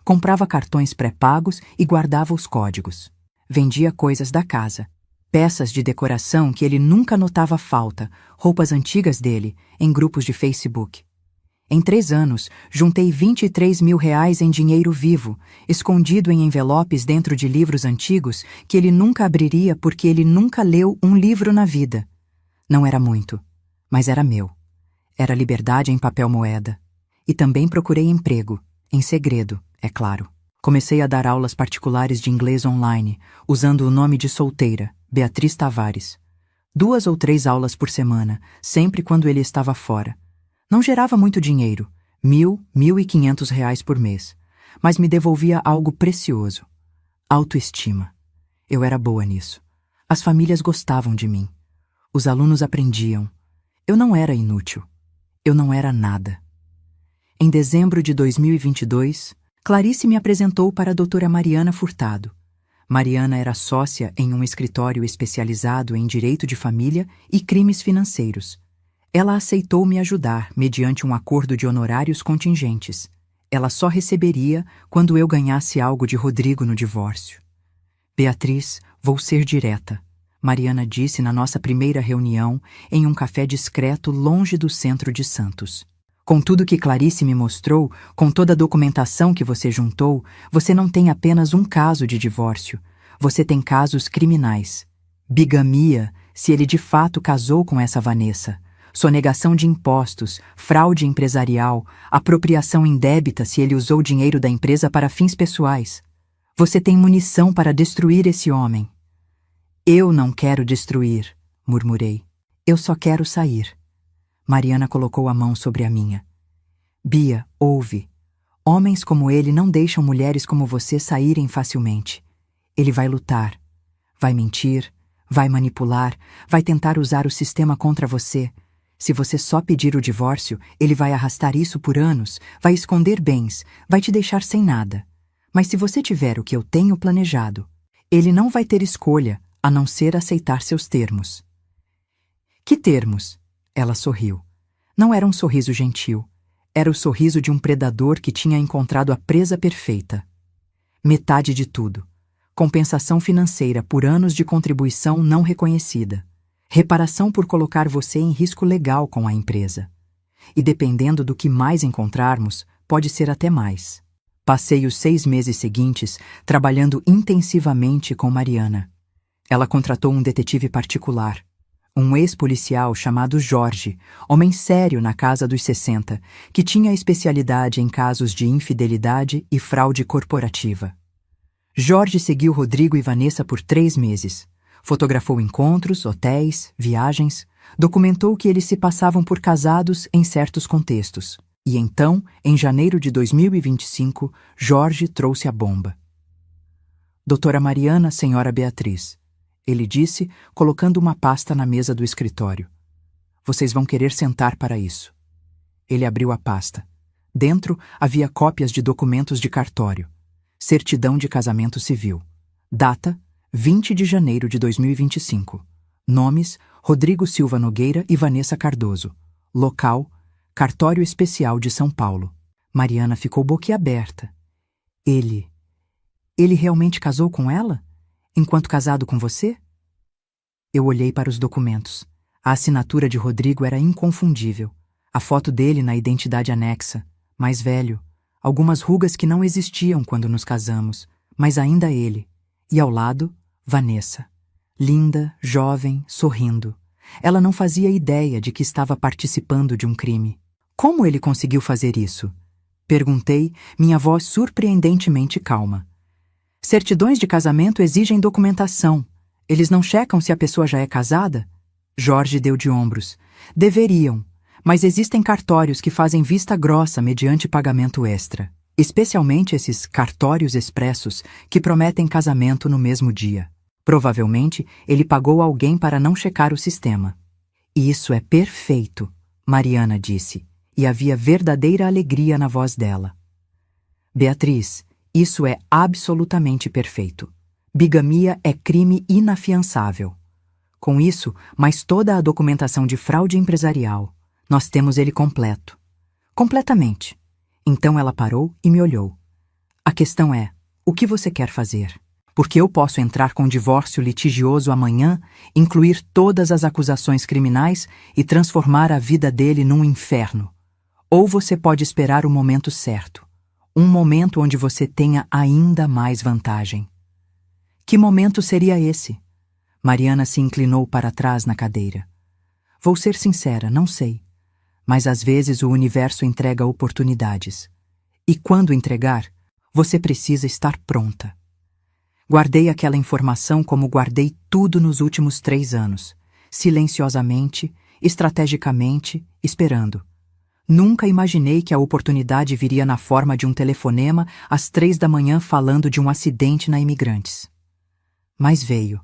S1: Comprava cartões pré-pagos e guardava os códigos. Vendia coisas da casa. Peças de decoração que ele nunca notava falta, roupas antigas dele, em grupos de Facebook. Em 3 anos, juntei R$ 23 mil em dinheiro vivo, escondido em envelopes dentro de livros antigos que ele nunca abriria porque ele nunca leu um livro na vida. Não era muito, mas era meu. Era liberdade em papel moeda. E também procurei emprego, em segredo, é claro. Comecei a dar aulas particulares de inglês online, usando o nome de solteira, Beatriz Tavares. 2 ou 3 aulas por semana, sempre quando ele estava fora. Não gerava muito dinheiro, R$ 1.500 por mês, mas me devolvia algo precioso. Autoestima. Eu era boa nisso. As famílias gostavam de mim. Os alunos aprendiam. Eu não era inútil. Eu não era nada. Em dezembro de 2022, Clarice me apresentou para a doutora Mariana Furtado. Mariana era sócia em um escritório especializado em direito de família e crimes financeiros. Ela aceitou me ajudar mediante um acordo de honorários contingentes. Ela só receberia quando eu ganhasse algo de Rodrigo no divórcio. Beatriz, vou ser direta. Mariana disse na nossa primeira reunião, em um café discreto longe do centro de Santos. Com tudo que Clarice me mostrou, com toda a documentação que você juntou, você não tem apenas um caso de divórcio. Você tem casos criminais. Bigamia, se ele de fato casou com essa Vanessa. Sonegação de impostos, fraude empresarial, apropriação indébita se ele usou dinheiro da empresa para fins pessoais. Você tem munição para destruir esse homem. Eu não quero destruir, murmurei. Eu só quero sair. Mariana colocou a mão sobre a minha. Bia, ouve. Homens como ele não deixam mulheres como você saírem facilmente. Ele vai lutar, vai mentir, vai manipular, vai tentar usar o sistema contra você. Se você só pedir o divórcio, ele vai arrastar isso por anos, vai esconder bens, vai te deixar sem nada. Mas se você tiver o que eu tenho planejado, ele não vai ter escolha a não ser aceitar seus termos. Que termos? Ela sorriu. Não era um sorriso gentil. Era o sorriso de um predador que tinha encontrado a presa perfeita. Metade de tudo. Compensação financeira por anos de contribuição não reconhecida. Reparação por colocar você em risco legal com a empresa. E dependendo do que mais encontrarmos, pode ser até mais. Passei os 6 meses seguintes trabalhando intensivamente com Mariana. Ela contratou um detetive particular, um ex-policial chamado Jorge, homem sério na casa dos 60, que tinha especialidade em casos de infidelidade e fraude corporativa. Jorge seguiu Rodrigo e Vanessa por 3 meses. Fotografou encontros, hotéis, viagens, documentou que eles se passavam por casados em certos contextos. E então, em janeiro de 2025, Jorge trouxe a bomba. Doutora Mariana, senhora Beatriz, ele disse, colocando uma pasta na mesa do escritório. Vocês vão querer sentar para isso. Ele abriu a pasta. Dentro havia cópias de documentos de cartório. Certidão de casamento civil. Data, 20 de janeiro de 2025. Nomes, Rodrigo Silva Nogueira e Vanessa Cardoso. Local, Cartório Especial de São Paulo. Mariana ficou boquiaberta. Ele realmente casou com ela? Enquanto casado com você? Eu olhei para os documentos. A assinatura de Rodrigo era inconfundível. A foto dele na identidade anexa. Mais velho. Algumas rugas que não existiam quando nos casamos, mas ainda ele. E ao lado, Vanessa. Linda, jovem, sorrindo. Ela não fazia ideia de que estava participando de um crime. Como ele conseguiu fazer isso? Perguntei, minha voz surpreendentemente calma. Certidões de casamento exigem documentação. Eles não checam se a pessoa já é casada? Jorge deu de ombros. Deveriam, mas existem cartórios que fazem vista grossa mediante pagamento extra. Especialmente esses cartórios expressos que prometem casamento no mesmo dia. Provavelmente, ele pagou alguém para não checar o sistema. Isso é perfeito, Mariana disse, e havia verdadeira alegria na voz dela. Beatriz, isso é absolutamente perfeito. Bigamia é crime inafiançável. Com isso, mais toda a documentação de fraude empresarial, nós temos ele completo. Completamente. Então ela parou e me olhou. A questão é, o que você quer fazer? Porque eu posso entrar com divórcio litigioso amanhã, incluir todas as acusações criminais e transformar a vida dele num inferno. Ou você pode esperar o momento certo. Um momento onde você tenha ainda mais vantagem. Que momento seria esse? Mariana se inclinou para trás na cadeira. Vou ser sincera, não sei. Mas às vezes o universo entrega oportunidades. E quando entregar, você precisa estar pronta. Guardei aquela informação como guardei tudo nos últimos 3 anos. Silenciosamente, estrategicamente, esperando. Nunca imaginei que a oportunidade viria na forma de um telefonema às 3 da manhã falando de um acidente na Imigrantes. Mas veio.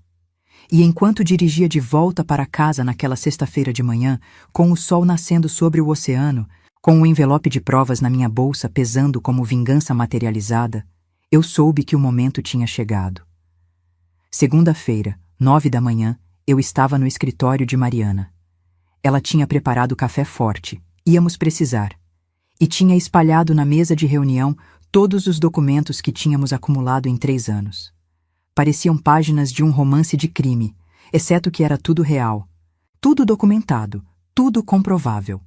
S1: E enquanto dirigia de volta para casa naquela sexta-feira de manhã, com o sol nascendo sobre o oceano, com o envelope de provas na minha bolsa pesando como vingança materializada, eu soube que o momento tinha chegado. Segunda-feira, 9 da manhã, eu estava no escritório de Mariana. Ela tinha preparado café forte. Íamos precisar. E tinha espalhado na mesa de reunião todos os documentos que tínhamos acumulado em 3 anos. Pareciam páginas de um romance de crime, exceto que era tudo real. Tudo documentado, tudo comprovável.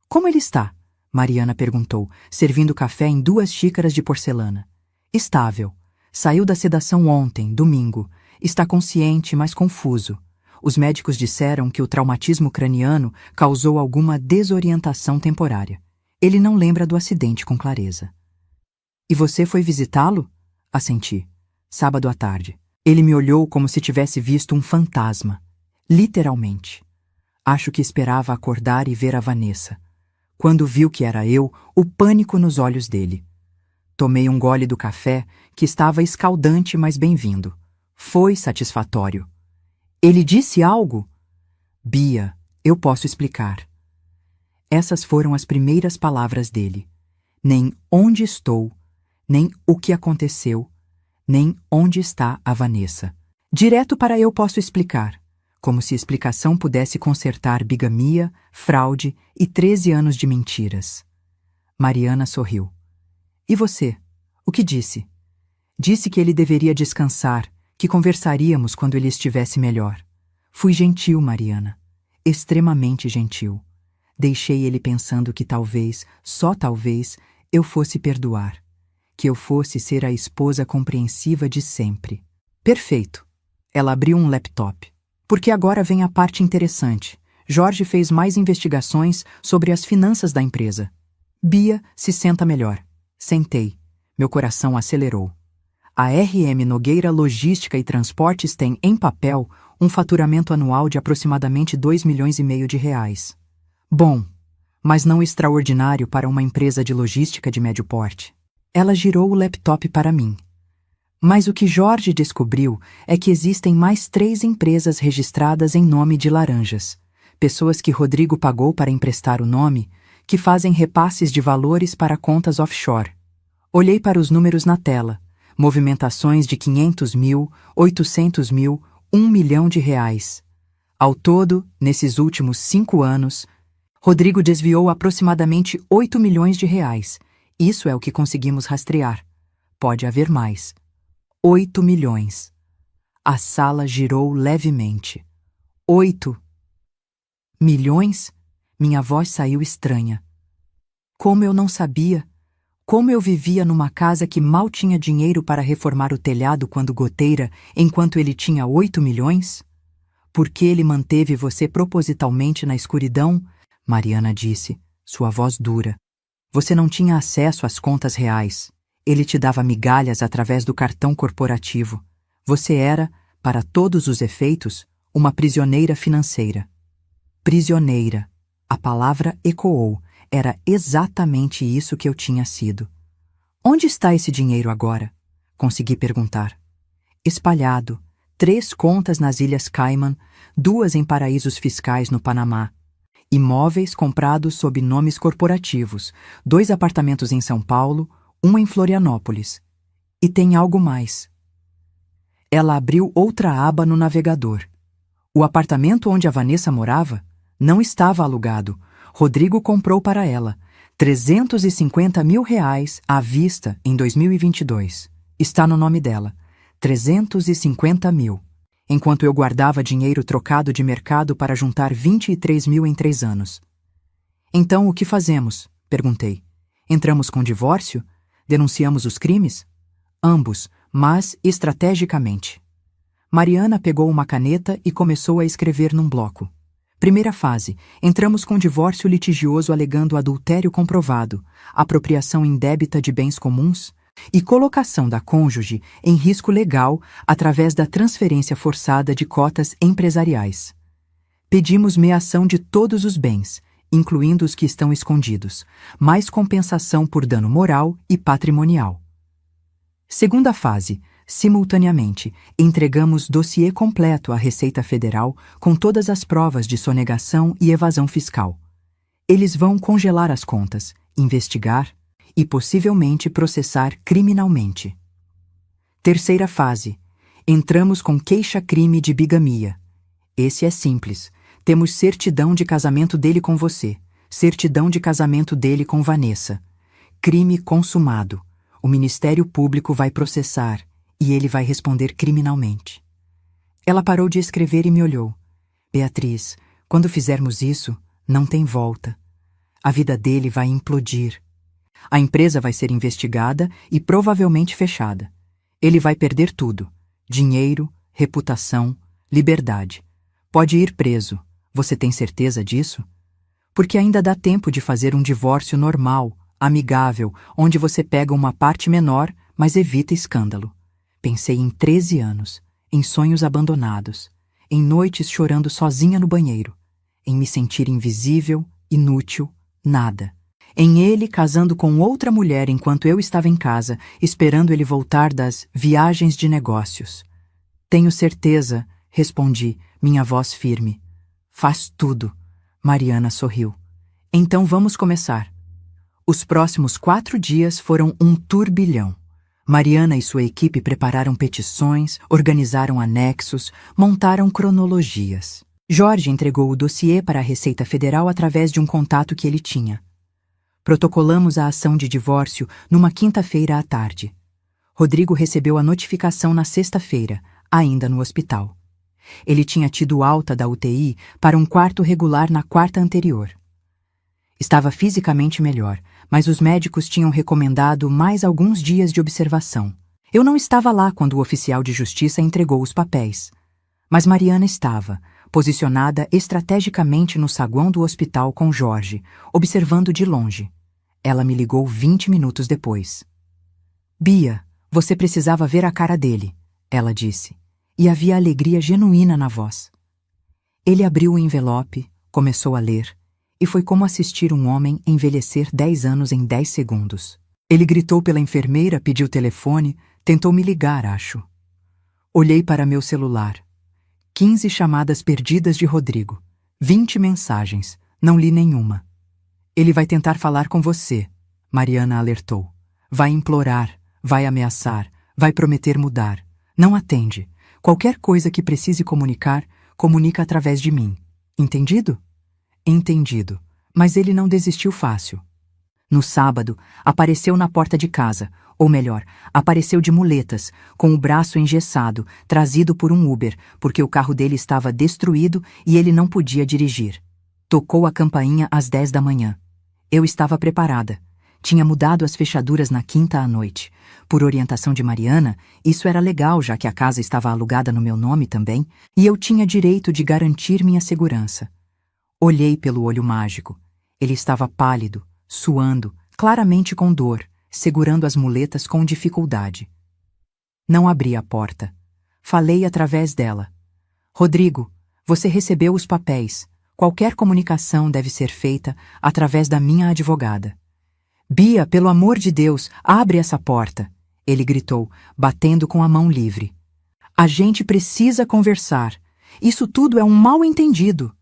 S1: Como ele está? Mariana perguntou, servindo café em 2 xícaras de porcelana. Estável. Saiu da sedação ontem, domingo. Está consciente, mas confuso. Os médicos disseram que o traumatismo craniano causou alguma desorientação temporária. Ele não lembra do acidente com clareza. E você foi visitá-lo? Assenti. Sábado à tarde. Ele me olhou como se tivesse visto um fantasma. Literalmente. Acho que esperava acordar e ver a Vanessa. Quando viu que era eu, o pânico nos olhos dele. Tomei um gole do café, que estava escaldante, mas bem-vindo. Foi satisfatório. Ele disse algo? Bia, eu posso explicar. Essas foram as primeiras palavras dele. Nem onde estou, nem o que aconteceu, nem onde está a Vanessa. Direto para eu posso explicar, como se explicação pudesse consertar bigamia, fraude e 13 anos de mentiras. Mariana sorriu. E você? O que disse? Disse que ele deveria descansar, que conversaríamos quando ele estivesse melhor. Fui gentil, Mariana. Extremamente gentil. Deixei ele pensando que talvez, só talvez, eu fosse perdoar. Que eu fosse ser a esposa compreensiva de sempre. Perfeito. Ela abriu um laptop. Porque agora vem a parte interessante. Jorge fez mais investigações sobre as finanças da empresa. Bia, se senta melhor. Sentei. Meu coração acelerou. A RM Nogueira Logística e Transportes tem, em papel, um faturamento anual de aproximadamente 2,5 milhões de reais. Bom, mas não extraordinário para uma empresa de logística de médio porte. Ela girou o laptop para mim. Mas o que Jorge descobriu é que existem mais 3 empresas registradas em nome de Laranjas, pessoas que Rodrigo pagou para emprestar o nome, que fazem repasses de valores para contas offshore. Olhei para os números na tela. Movimentações de 500 mil, 800 mil, 1 milhão de reais. Ao todo, nesses últimos 5 anos, Rodrigo desviou aproximadamente 8 milhões de reais. Isso é o que conseguimos rastrear. Pode haver mais. 8 milhões. A sala girou levemente. 8 milhões? Minha voz saiu estranha. Como eu não sabia? Como eu vivia numa casa que mal tinha dinheiro para reformar o telhado quando goteira, enquanto ele tinha 8 milhões? Por que ele manteve você propositalmente na escuridão? Mariana disse, sua voz dura. Você não tinha acesso às contas reais. Ele te dava migalhas através do cartão corporativo. Você era, para todos os efeitos, uma prisioneira financeira. Prisioneira. A palavra ecoou. Era exatamente isso que eu tinha sido. Onde está esse dinheiro agora? Consegui perguntar. Espalhado. 3 contas nas Ilhas Cayman, 2 em paraísos fiscais no Panamá. Imóveis comprados sob nomes corporativos, 2 apartamentos em São Paulo, 1 em Florianópolis. E tem algo mais. Ela abriu outra aba no navegador. O apartamento onde a Vanessa morava não estava alugado. Rodrigo comprou para ela 350 mil reais à vista em 2022. Está no nome dela. 350 mil. Enquanto eu guardava dinheiro trocado de mercado para juntar 23 mil em 3 anos. Então, o que fazemos? Perguntei. Entramos com divórcio? Denunciamos os crimes? Ambos, mas estrategicamente. Mariana pegou uma caneta e começou a escrever num bloco. Primeira fase. Entramos com divórcio litigioso alegando adultério comprovado, apropriação indébita de bens comuns e colocação da cônjuge em risco legal através da transferência forçada de cotas empresariais. Pedimos meação de todos os bens, incluindo os que estão escondidos, mais compensação por dano moral e patrimonial. Segunda fase. Simultaneamente, entregamos dossiê completo à Receita Federal com todas as provas de sonegação e evasão fiscal. Eles vão congelar as contas, investigar e possivelmente processar criminalmente. Terceira fase. Entramos com queixa-crime de bigamia. Esse é simples. Temos certidão de casamento dele com você, certidão de casamento dele com Vanessa. Crime consumado. O Ministério Público vai processar e ele vai responder criminalmente. Ela parou de escrever e me olhou. Beatriz, quando fizermos isso, não tem volta. A vida dele vai implodir. A empresa vai ser investigada e provavelmente fechada. Ele vai perder tudo: dinheiro, reputação, liberdade. Pode ir preso. Você tem certeza disso? Porque ainda dá tempo de fazer um divórcio normal, amigável, onde você pega uma parte menor, mas evita escândalo. Pensei em 13 anos, em sonhos abandonados, em noites chorando sozinha no banheiro, em me sentir invisível, inútil, nada. Em ele casando com outra mulher enquanto eu estava em casa, esperando ele voltar das viagens de negócios. Tenho certeza, respondi, minha voz firme. Faz tudo. Mariana sorriu. Então vamos começar. Os próximos 4 dias foram um turbilhão. Mariana e sua equipe prepararam petições, organizaram anexos, montaram cronologias. Jorge entregou o dossiê para a Receita Federal através de um contato que ele tinha. Protocolamos a ação de divórcio numa quinta-feira à tarde. Rodrigo recebeu a notificação na sexta-feira, ainda no hospital. Ele tinha tido alta da UTI para um quarto regular na quarta anterior. Estava fisicamente melhor, mas os médicos tinham recomendado mais alguns dias de observação. Eu não estava lá quando o oficial de justiça entregou os papéis. Mas Mariana estava, posicionada estrategicamente no saguão do hospital com Jorge, observando de longe. Ela me ligou 20 minutos depois. Bia, Você precisava ver a cara dele, ela disse, e havia alegria genuína na voz. Ele abriu o envelope, começou a ler, e foi como assistir um homem envelhecer 10 anos em 10 segundos. Ele gritou pela enfermeira, pediu telefone, tentou me ligar, acho. Olhei para meu celular. 15 chamadas perdidas de Rodrigo. 20 mensagens. Não li nenhuma. Ele vai tentar falar com você, Mariana alertou. Vai implorar, vai ameaçar, vai prometer mudar. Não atende. Qualquer coisa que precise comunicar, comunica através de mim. Entendido? Entendido. Mas ele não desistiu fácil. No sábado, apareceu na porta de casa, ou melhor, apareceu de muletas, com o braço engessado, trazido por um Uber, porque o carro dele estava destruído e ele não podia dirigir. Tocou a campainha às 10 da manhã. Eu estava preparada. Tinha mudado as fechaduras na quinta à noite. Por orientação de Mariana, isso era legal, já que a casa estava alugada no meu nome também, e eu tinha direito de garantir minha segurança. Olhei pelo olho mágico. Ele estava pálido, suando, claramente com dor, segurando as muletas com dificuldade. Não abri a porta. Falei através dela. Rodrigo, você recebeu os papéis. Qualquer comunicação deve ser feita através da minha advogada. Bia, pelo amor de Deus, abre essa porta, ele gritou, batendo com a mão livre. A gente precisa conversar. Isso tudo é um mal-entendido.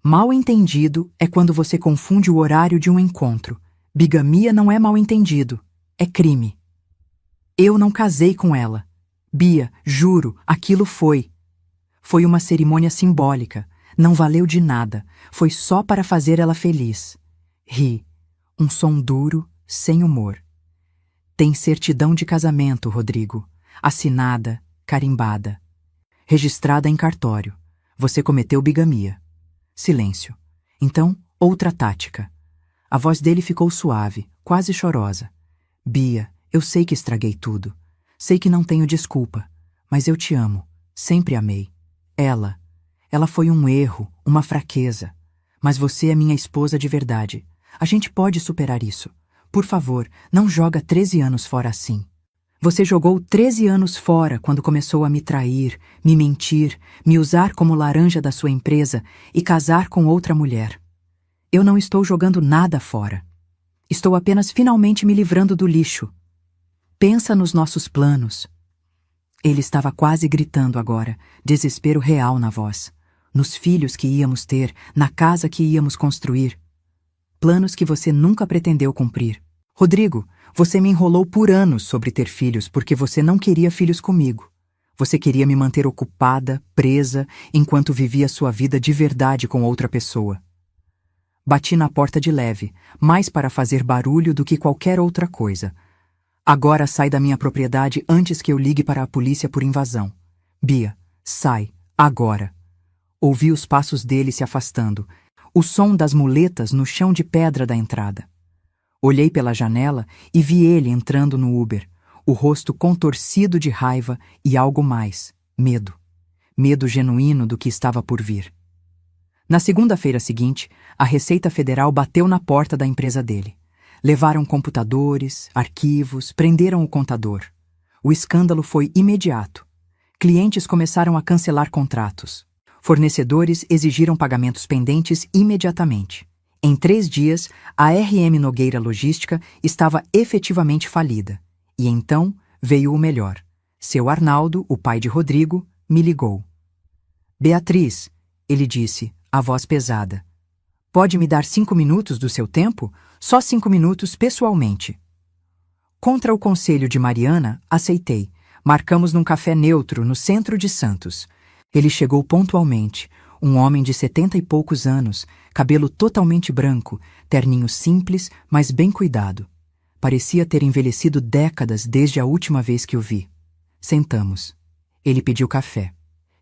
S1: Mal-entendido é quando você confunde o horário de um encontro. Bigamia não é mal-entendido, é crime. Eu não casei com ela. Bia, juro, aquilo foi. Foi uma cerimônia simbólica. Não valeu de nada. Foi só para fazer ela feliz. Ri. Um som duro, sem humor. Tem certidão de casamento, Rodrigo. Assinada, carimbada. Registrada em cartório. Você cometeu bigamia. Silêncio. Então, outra tática. A voz dele ficou suave, quase chorosa. Bia, eu sei que estraguei tudo. Sei que não tenho desculpa. Mas eu te amo. Sempre amei. Ela foi um erro, uma fraqueza. Mas você é minha esposa de verdade. A gente pode superar isso. Por favor, não joga 13 anos fora assim. Você jogou 13 anos fora quando começou a me trair, me mentir, me usar como laranja da sua empresa e casar com outra mulher. Eu não estou jogando nada fora. Estou apenas finalmente me livrando do lixo. Pensa nos nossos planos. Ele estava quase gritando agora, desespero real na voz. Nos filhos que íamos ter, na casa que íamos construir. Planos que você nunca pretendeu cumprir. Rodrigo, você me enrolou por anos sobre ter filhos porque você não queria filhos comigo. Você queria me manter ocupada, presa, enquanto vivia sua vida de verdade com outra pessoa. Bati na porta de leve, mais para fazer barulho do que qualquer outra coisa. Agora sai da minha propriedade antes que eu ligue para a polícia por invasão. Bia, sai, agora. Ouvi os passos dele se afastando, o som das muletas no chão de pedra da entrada. Olhei pela janela e vi ele entrando no Uber, o rosto contorcido de raiva e algo mais, medo. Medo genuíno do que estava por vir. Na segunda-feira seguinte, a Receita Federal bateu na porta da empresa dele. Levaram computadores, arquivos, prenderam o contador. O escândalo foi imediato. Clientes começaram a cancelar contratos. Fornecedores exigiram pagamentos pendentes imediatamente. Em 3 dias, a RM Nogueira Logística estava efetivamente falida. E então veio o melhor. Seu Arnaldo, o pai de Rodrigo, me ligou. Beatriz, ele disse, a voz pesada. Pode me dar 5 minutos do seu tempo? Só 5 minutos pessoalmente. Contra o conselho de Mariana, aceitei. Marcamos num café neutro no centro de Santos. Ele chegou pontualmente, um homem de 70 e poucos anos, cabelo totalmente branco, terninho simples, mas bem cuidado. Parecia ter envelhecido décadas desde a última vez que o vi. Sentamos. Ele pediu café.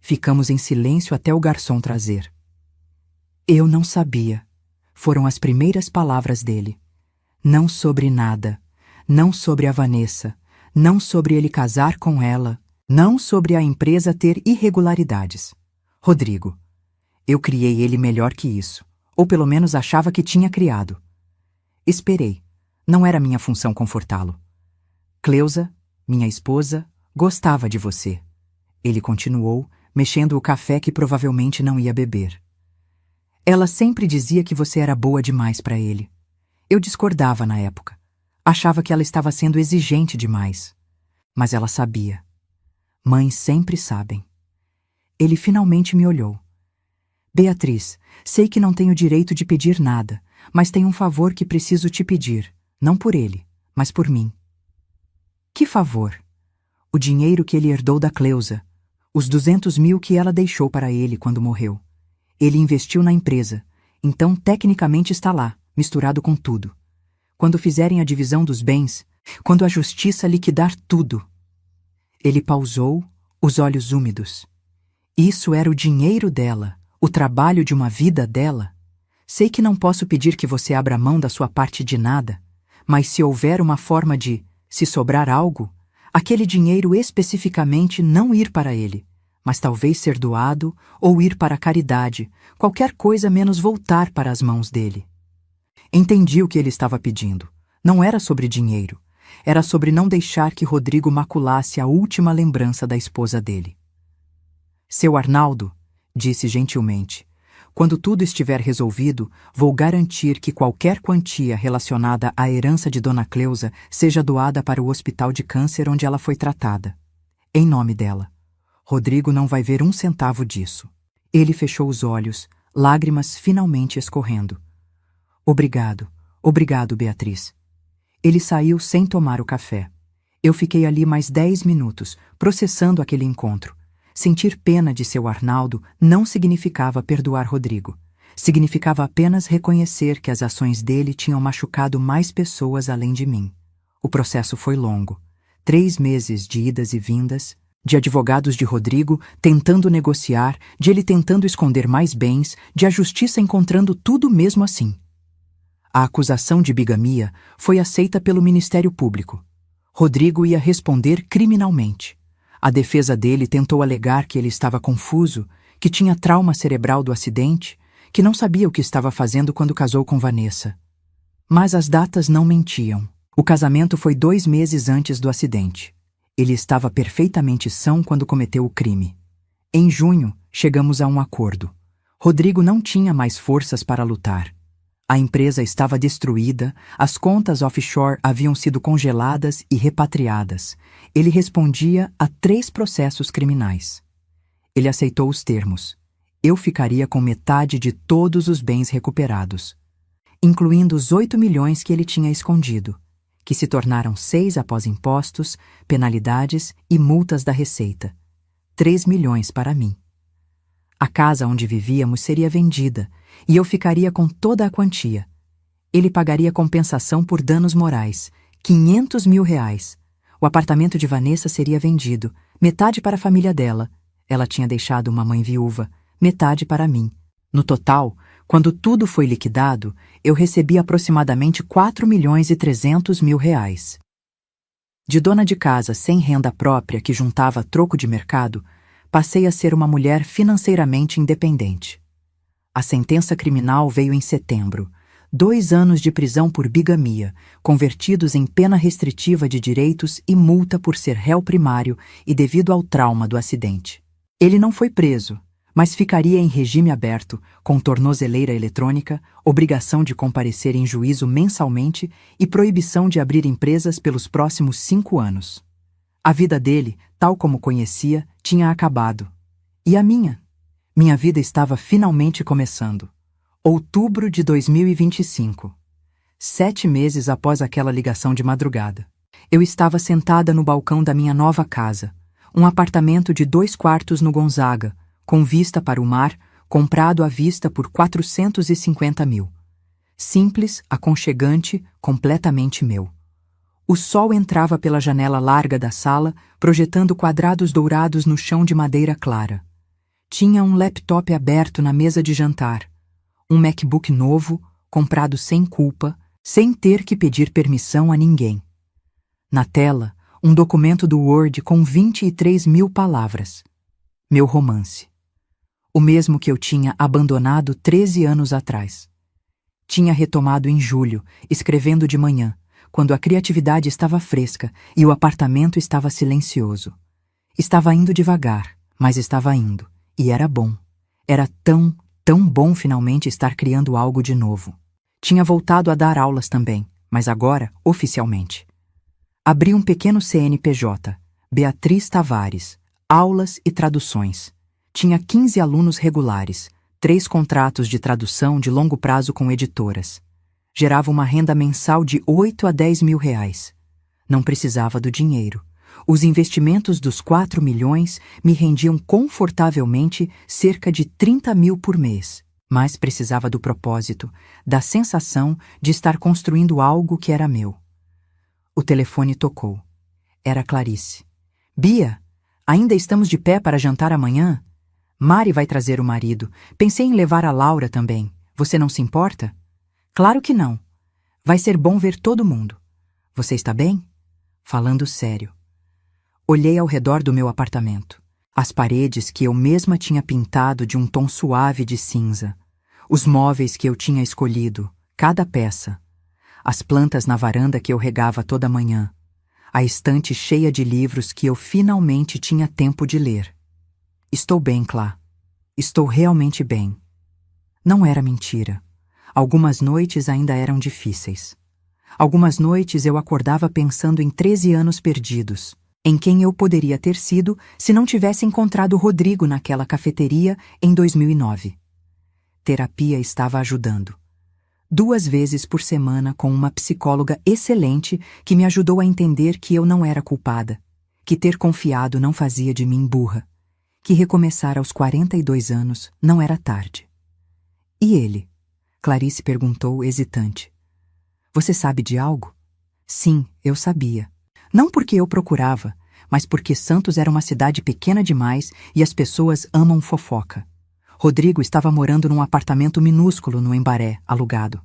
S1: Ficamos em silêncio até o garçom trazer. Eu não sabia. Foram as primeiras palavras dele. Não sobre nada. Não sobre a Vanessa. Não sobre ele casar com ela. Não sobre a empresa ter irregularidades. Rodrigo. Eu criei ele melhor que isso. Ou pelo menos achava que tinha criado. Esperei. Não era minha função confortá-lo. Cleusa, Minha esposa gostava de você. Ele continuou, mexendo o café que provavelmente não ia beber. Ela sempre dizia que você era boa demais para ele. Eu discordava na época. Achava que ela estava sendo exigente demais. Mas ela sabia. Mães sempre sabem. Ele finalmente me olhou. Beatriz, sei que não tenho direito de pedir nada, mas tem um favor que preciso te pedir, não por ele, mas por mim. Que favor? O dinheiro que ele herdou da Cleusa, os 200 mil que ela deixou para ele quando morreu. Ele investiu na empresa, então tecnicamente está lá, misturado com tudo. Quando fizerem a divisão dos bens, quando a justiça liquidar tudo. Ele pausou, os olhos úmidos. Isso era o dinheiro dela, o trabalho de uma vida dela. Sei que não posso pedir que você abra mão da sua parte de nada, mas se houver uma forma de, se sobrar algo, aquele dinheiro especificamente não ir para ele, mas talvez ser doado ou ir para a caridade, qualquer coisa menos voltar para as mãos dele. Entendi o que ele estava pedindo. Não era sobre dinheiro. Era sobre não deixar que Rodrigo maculasse a última lembrança da esposa dele. Seu Arnaldo, disse gentilmente, quando tudo estiver resolvido, vou garantir que qualquer quantia relacionada à herança de Dona Cleusa seja doada para o hospital de câncer onde ela foi tratada. Em nome dela. Rodrigo não vai ver um centavo disso. Ele fechou os olhos, lágrimas finalmente escorrendo. Obrigado, obrigado, Beatriz. Ele saiu sem tomar o café. Eu fiquei ali mais 10 minutos, processando aquele encontro. Sentir pena de seu Arnaldo não significava perdoar Rodrigo. Significava apenas reconhecer que as ações dele tinham machucado mais pessoas além de mim. O processo foi longo. 3 meses de idas e vindas, de advogados de Rodrigo tentando negociar, de ele tentando esconder mais bens, de a justiça encontrando tudo mesmo assim. A acusação de bigamia foi aceita pelo Ministério Público. Rodrigo ia responder criminalmente. A defesa dele tentou alegar que ele estava confuso, que tinha trauma cerebral do acidente, que não sabia o que estava fazendo quando casou com Vanessa. Mas as datas não mentiam. O casamento foi 2 meses antes do acidente. Ele estava perfeitamente são quando cometeu o crime. Em junho, chegamos a um acordo. Rodrigo não tinha mais forças para lutar. A empresa estava destruída, as contas offshore haviam sido congeladas e repatriadas. Ele respondia a 3 processos criminais. Ele aceitou os termos. Eu ficaria com metade de todos os bens recuperados, incluindo os 8 milhões que ele tinha escondido, que se tornaram 6 após impostos, penalidades e multas da Receita. 3 milhões para mim. A casa onde vivíamos seria vendida e eu ficaria com toda a quantia. Ele pagaria compensação por danos morais, 500 mil reais. O apartamento de Vanessa seria vendido, metade para a família dela. Ela tinha deixado uma mãe viúva, metade para mim. No total, quando tudo foi liquidado, eu recebi aproximadamente 4 milhões e 300 mil reais. De dona de casa sem renda própria que juntava troco de mercado, passei a ser uma mulher financeiramente independente. A sentença criminal veio em setembro. 2 anos de prisão por bigamia, convertidos em pena restritiva de direitos e multa por ser réu primário e devido ao trauma do acidente. Ele não foi preso, mas ficaria em regime aberto, com tornozeleira eletrônica, obrigação de comparecer em juízo mensalmente e proibição de abrir empresas pelos próximos 5 anos. A vida dele, tal como conhecia, tinha acabado. E a minha? Minha vida estava finalmente começando. Outubro de 2025. 7 meses após aquela ligação de madrugada. Eu estava sentada no balcão da minha nova casa, um apartamento de 2 quartos no Gonzaga, com vista para o mar, comprado à vista por 450 mil. Simples, aconchegante, completamente meu. O sol entrava pela janela larga da sala, projetando quadrados dourados no chão de madeira clara. Tinha um laptop aberto na mesa de jantar. Um MacBook novo, comprado sem culpa, sem ter que pedir permissão a ninguém. Na tela, um documento do Word com 23 mil palavras. Meu romance. O mesmo que eu tinha abandonado 13 anos atrás. Tinha retomado em julho, escrevendo de manhã, quando a criatividade estava fresca e o apartamento estava silencioso. Estava indo devagar, mas estava indo, e era bom. Era tão, tão bom finalmente estar criando algo de novo. Tinha voltado a dar aulas também, mas agora, oficialmente. Abri um pequeno CNPJ, Beatriz Tavares, aulas e traduções. Tinha 15 alunos regulares, 3 contratos de tradução de longo prazo com editoras. Gerava uma renda mensal de 8 a 10 mil reais. Não precisava do dinheiro. Os investimentos dos 4 milhões me rendiam confortavelmente cerca de 30 mil por mês, mas precisava do propósito, da sensação de estar construindo algo que era meu. O telefone tocou. Era Clarice. Bia, ainda estamos de pé para jantar amanhã? Mari vai trazer o marido. Pensei em levar a Laura também. Você não se importa? Claro que não. Vai ser bom ver todo mundo. Você está bem? Falando sério. Olhei ao redor do meu apartamento. As paredes que eu mesma tinha pintado de um tom suave de cinza. Os móveis que eu tinha escolhido, cada peça. As plantas na varanda que eu regava toda manhã. A estante cheia de livros que eu finalmente tinha tempo de ler. Estou bem, Clá. Estou realmente bem. Não era mentira. Algumas noites ainda eram difíceis. Algumas noites eu acordava pensando em 13 anos perdidos, em quem eu poderia ter sido se não tivesse encontrado Rodrigo naquela cafeteria em 2009. Terapia estava ajudando. 2 vezes por semana com uma psicóloga excelente que me ajudou a entender que eu não era culpada, que ter confiado não fazia de mim burra, que recomeçar aos 42 anos não era tarde. E ele? Clarice perguntou, hesitante. Você sabe de algo? Sim, eu sabia. Não porque eu procurava, mas porque Santos era uma cidade pequena demais e as pessoas amam fofoca. Rodrigo estava morando num apartamento minúsculo no Embaré, alugado.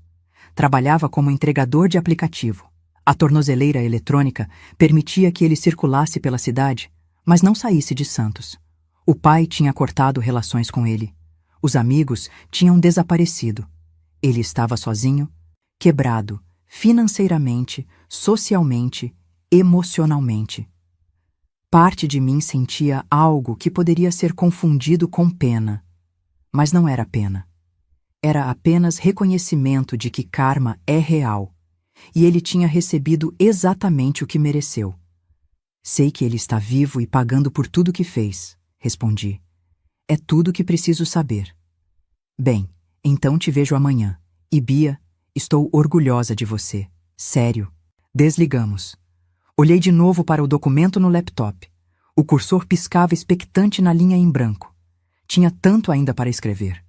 S1: Trabalhava como entregador de aplicativo. A tornozeleira eletrônica permitia que ele circulasse pela cidade, mas não saísse de Santos. O pai tinha cortado relações com ele. Os amigos tinham desaparecido. Ele estava sozinho, quebrado, financeiramente, socialmente, emocionalmente. Parte de mim sentia algo que poderia ser confundido com pena. Mas não era pena. Era apenas reconhecimento de que karma é real, e ele tinha recebido exatamente o que mereceu. Sei que ele está vivo e pagando por tudo que fez, respondi. É tudo que preciso saber. Bem, então te vejo amanhã. E Bia, estou orgulhosa de você. Sério. Desligamos. Olhei de novo para o documento no laptop. O cursor piscava expectante na linha em branco. Tinha tanto ainda para escrever.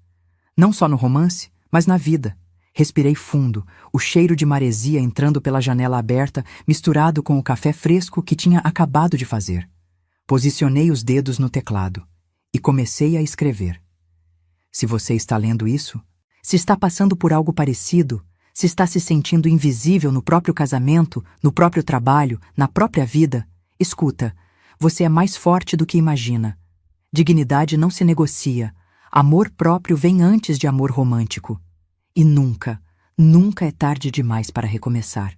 S1: Não só no romance, mas na vida. Respirei fundo, o cheiro de maresia entrando pela janela aberta, misturado com o café fresco que tinha acabado de fazer. Posicionei os dedos no teclado e comecei a escrever. Se você está lendo isso, se está passando por algo parecido, se está se sentindo invisível no próprio casamento, no próprio trabalho, na própria vida, escuta, você é mais forte do que imagina. Dignidade não se negocia. Amor próprio vem antes de amor romântico. E nunca, nunca é tarde demais para recomeçar.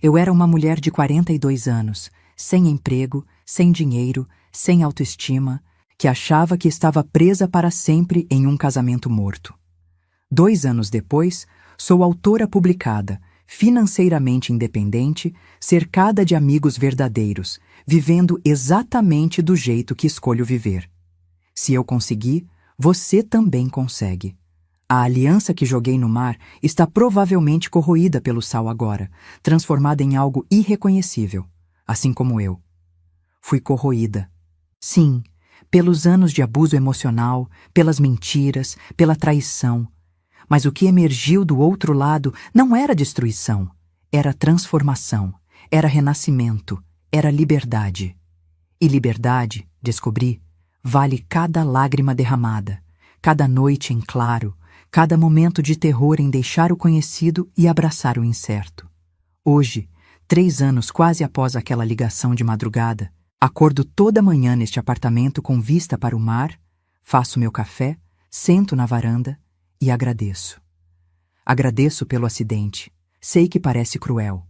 S1: Eu era uma mulher de 42 anos, sem emprego, sem dinheiro, sem autoestima, que achava que estava presa para sempre em um casamento morto. 2 anos depois, sou autora publicada, financeiramente independente, cercada de amigos verdadeiros, vivendo exatamente do jeito que escolho viver. Se eu conseguir, você também consegue. A aliança que joguei no mar está provavelmente corroída pelo sal agora, transformada em algo irreconhecível, assim como eu. Fui corroída. Sim, pelos anos de abuso emocional, pelas mentiras, pela traição. Mas o que emergiu do outro lado não era destruição, era transformação, era renascimento, era liberdade. E liberdade, descobri, vale cada lágrima derramada, cada noite em claro, cada momento de terror em deixar o conhecido e abraçar o incerto. Hoje, 3 anos quase após aquela ligação de madrugada, acordo toda manhã neste apartamento com vista para o mar, faço meu café, sento na varanda e agradeço. Agradeço pelo acidente. Sei que parece cruel.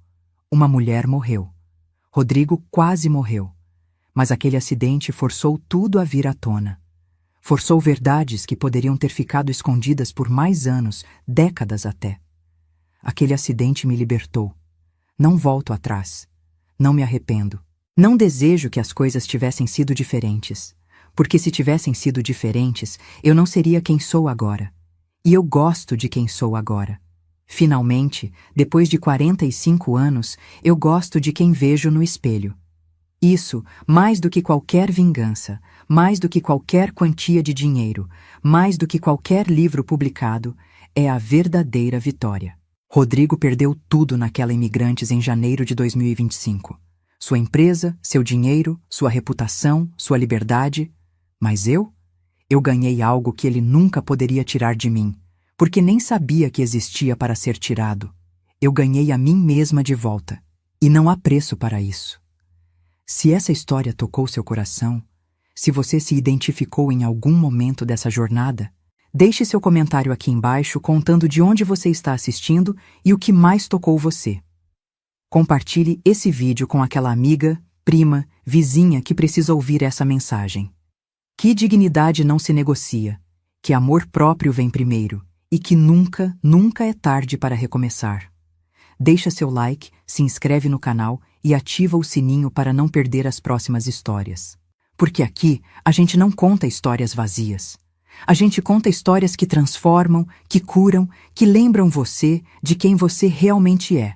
S1: Uma mulher morreu. Rodrigo quase morreu. Mas aquele acidente forçou tudo a vir à tona. Forçou verdades que poderiam ter ficado escondidas por mais anos, décadas até. Aquele acidente me libertou. Não volto atrás. Não me arrependo. Não desejo que as coisas tivessem sido diferentes. Porque se tivessem sido diferentes, eu não seria quem sou agora. E eu gosto de quem sou agora. Finalmente, depois de 45 anos, eu gosto de quem vejo no espelho. Isso, mais do que qualquer vingança, mais do que qualquer quantia de dinheiro, mais do que qualquer livro publicado, é a verdadeira vitória. Rodrigo perdeu tudo naquela Imigrantes em janeiro de 2025. Sua empresa, seu dinheiro, sua reputação, sua liberdade. Mas eu ganhei algo que ele nunca poderia tirar de mim, porque nem sabia que existia para ser tirado. Eu ganhei a mim mesma de volta. E não há preço para isso. Se essa história tocou seu coração, se você se identificou em algum momento dessa jornada, deixe seu comentário aqui embaixo contando de onde você está assistindo e o que mais tocou você. Compartilhe esse vídeo com aquela amiga, prima, vizinha que precisa ouvir essa mensagem. Que dignidade não se negocia, que amor próprio vem primeiro e que nunca, nunca é tarde para recomeçar. Deixa seu like, se inscreve no canal e ativa o sininho para não perder as próximas histórias. Porque aqui a gente não conta histórias vazias. A gente conta histórias que transformam, que curam, que lembram você de quem você realmente é.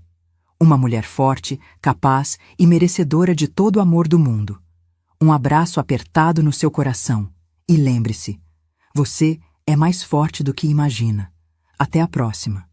S1: Uma mulher forte, capaz e merecedora de todo o amor do mundo. Um abraço apertado no seu coração. E lembre-se, você é mais forte do que imagina. Até a próxima.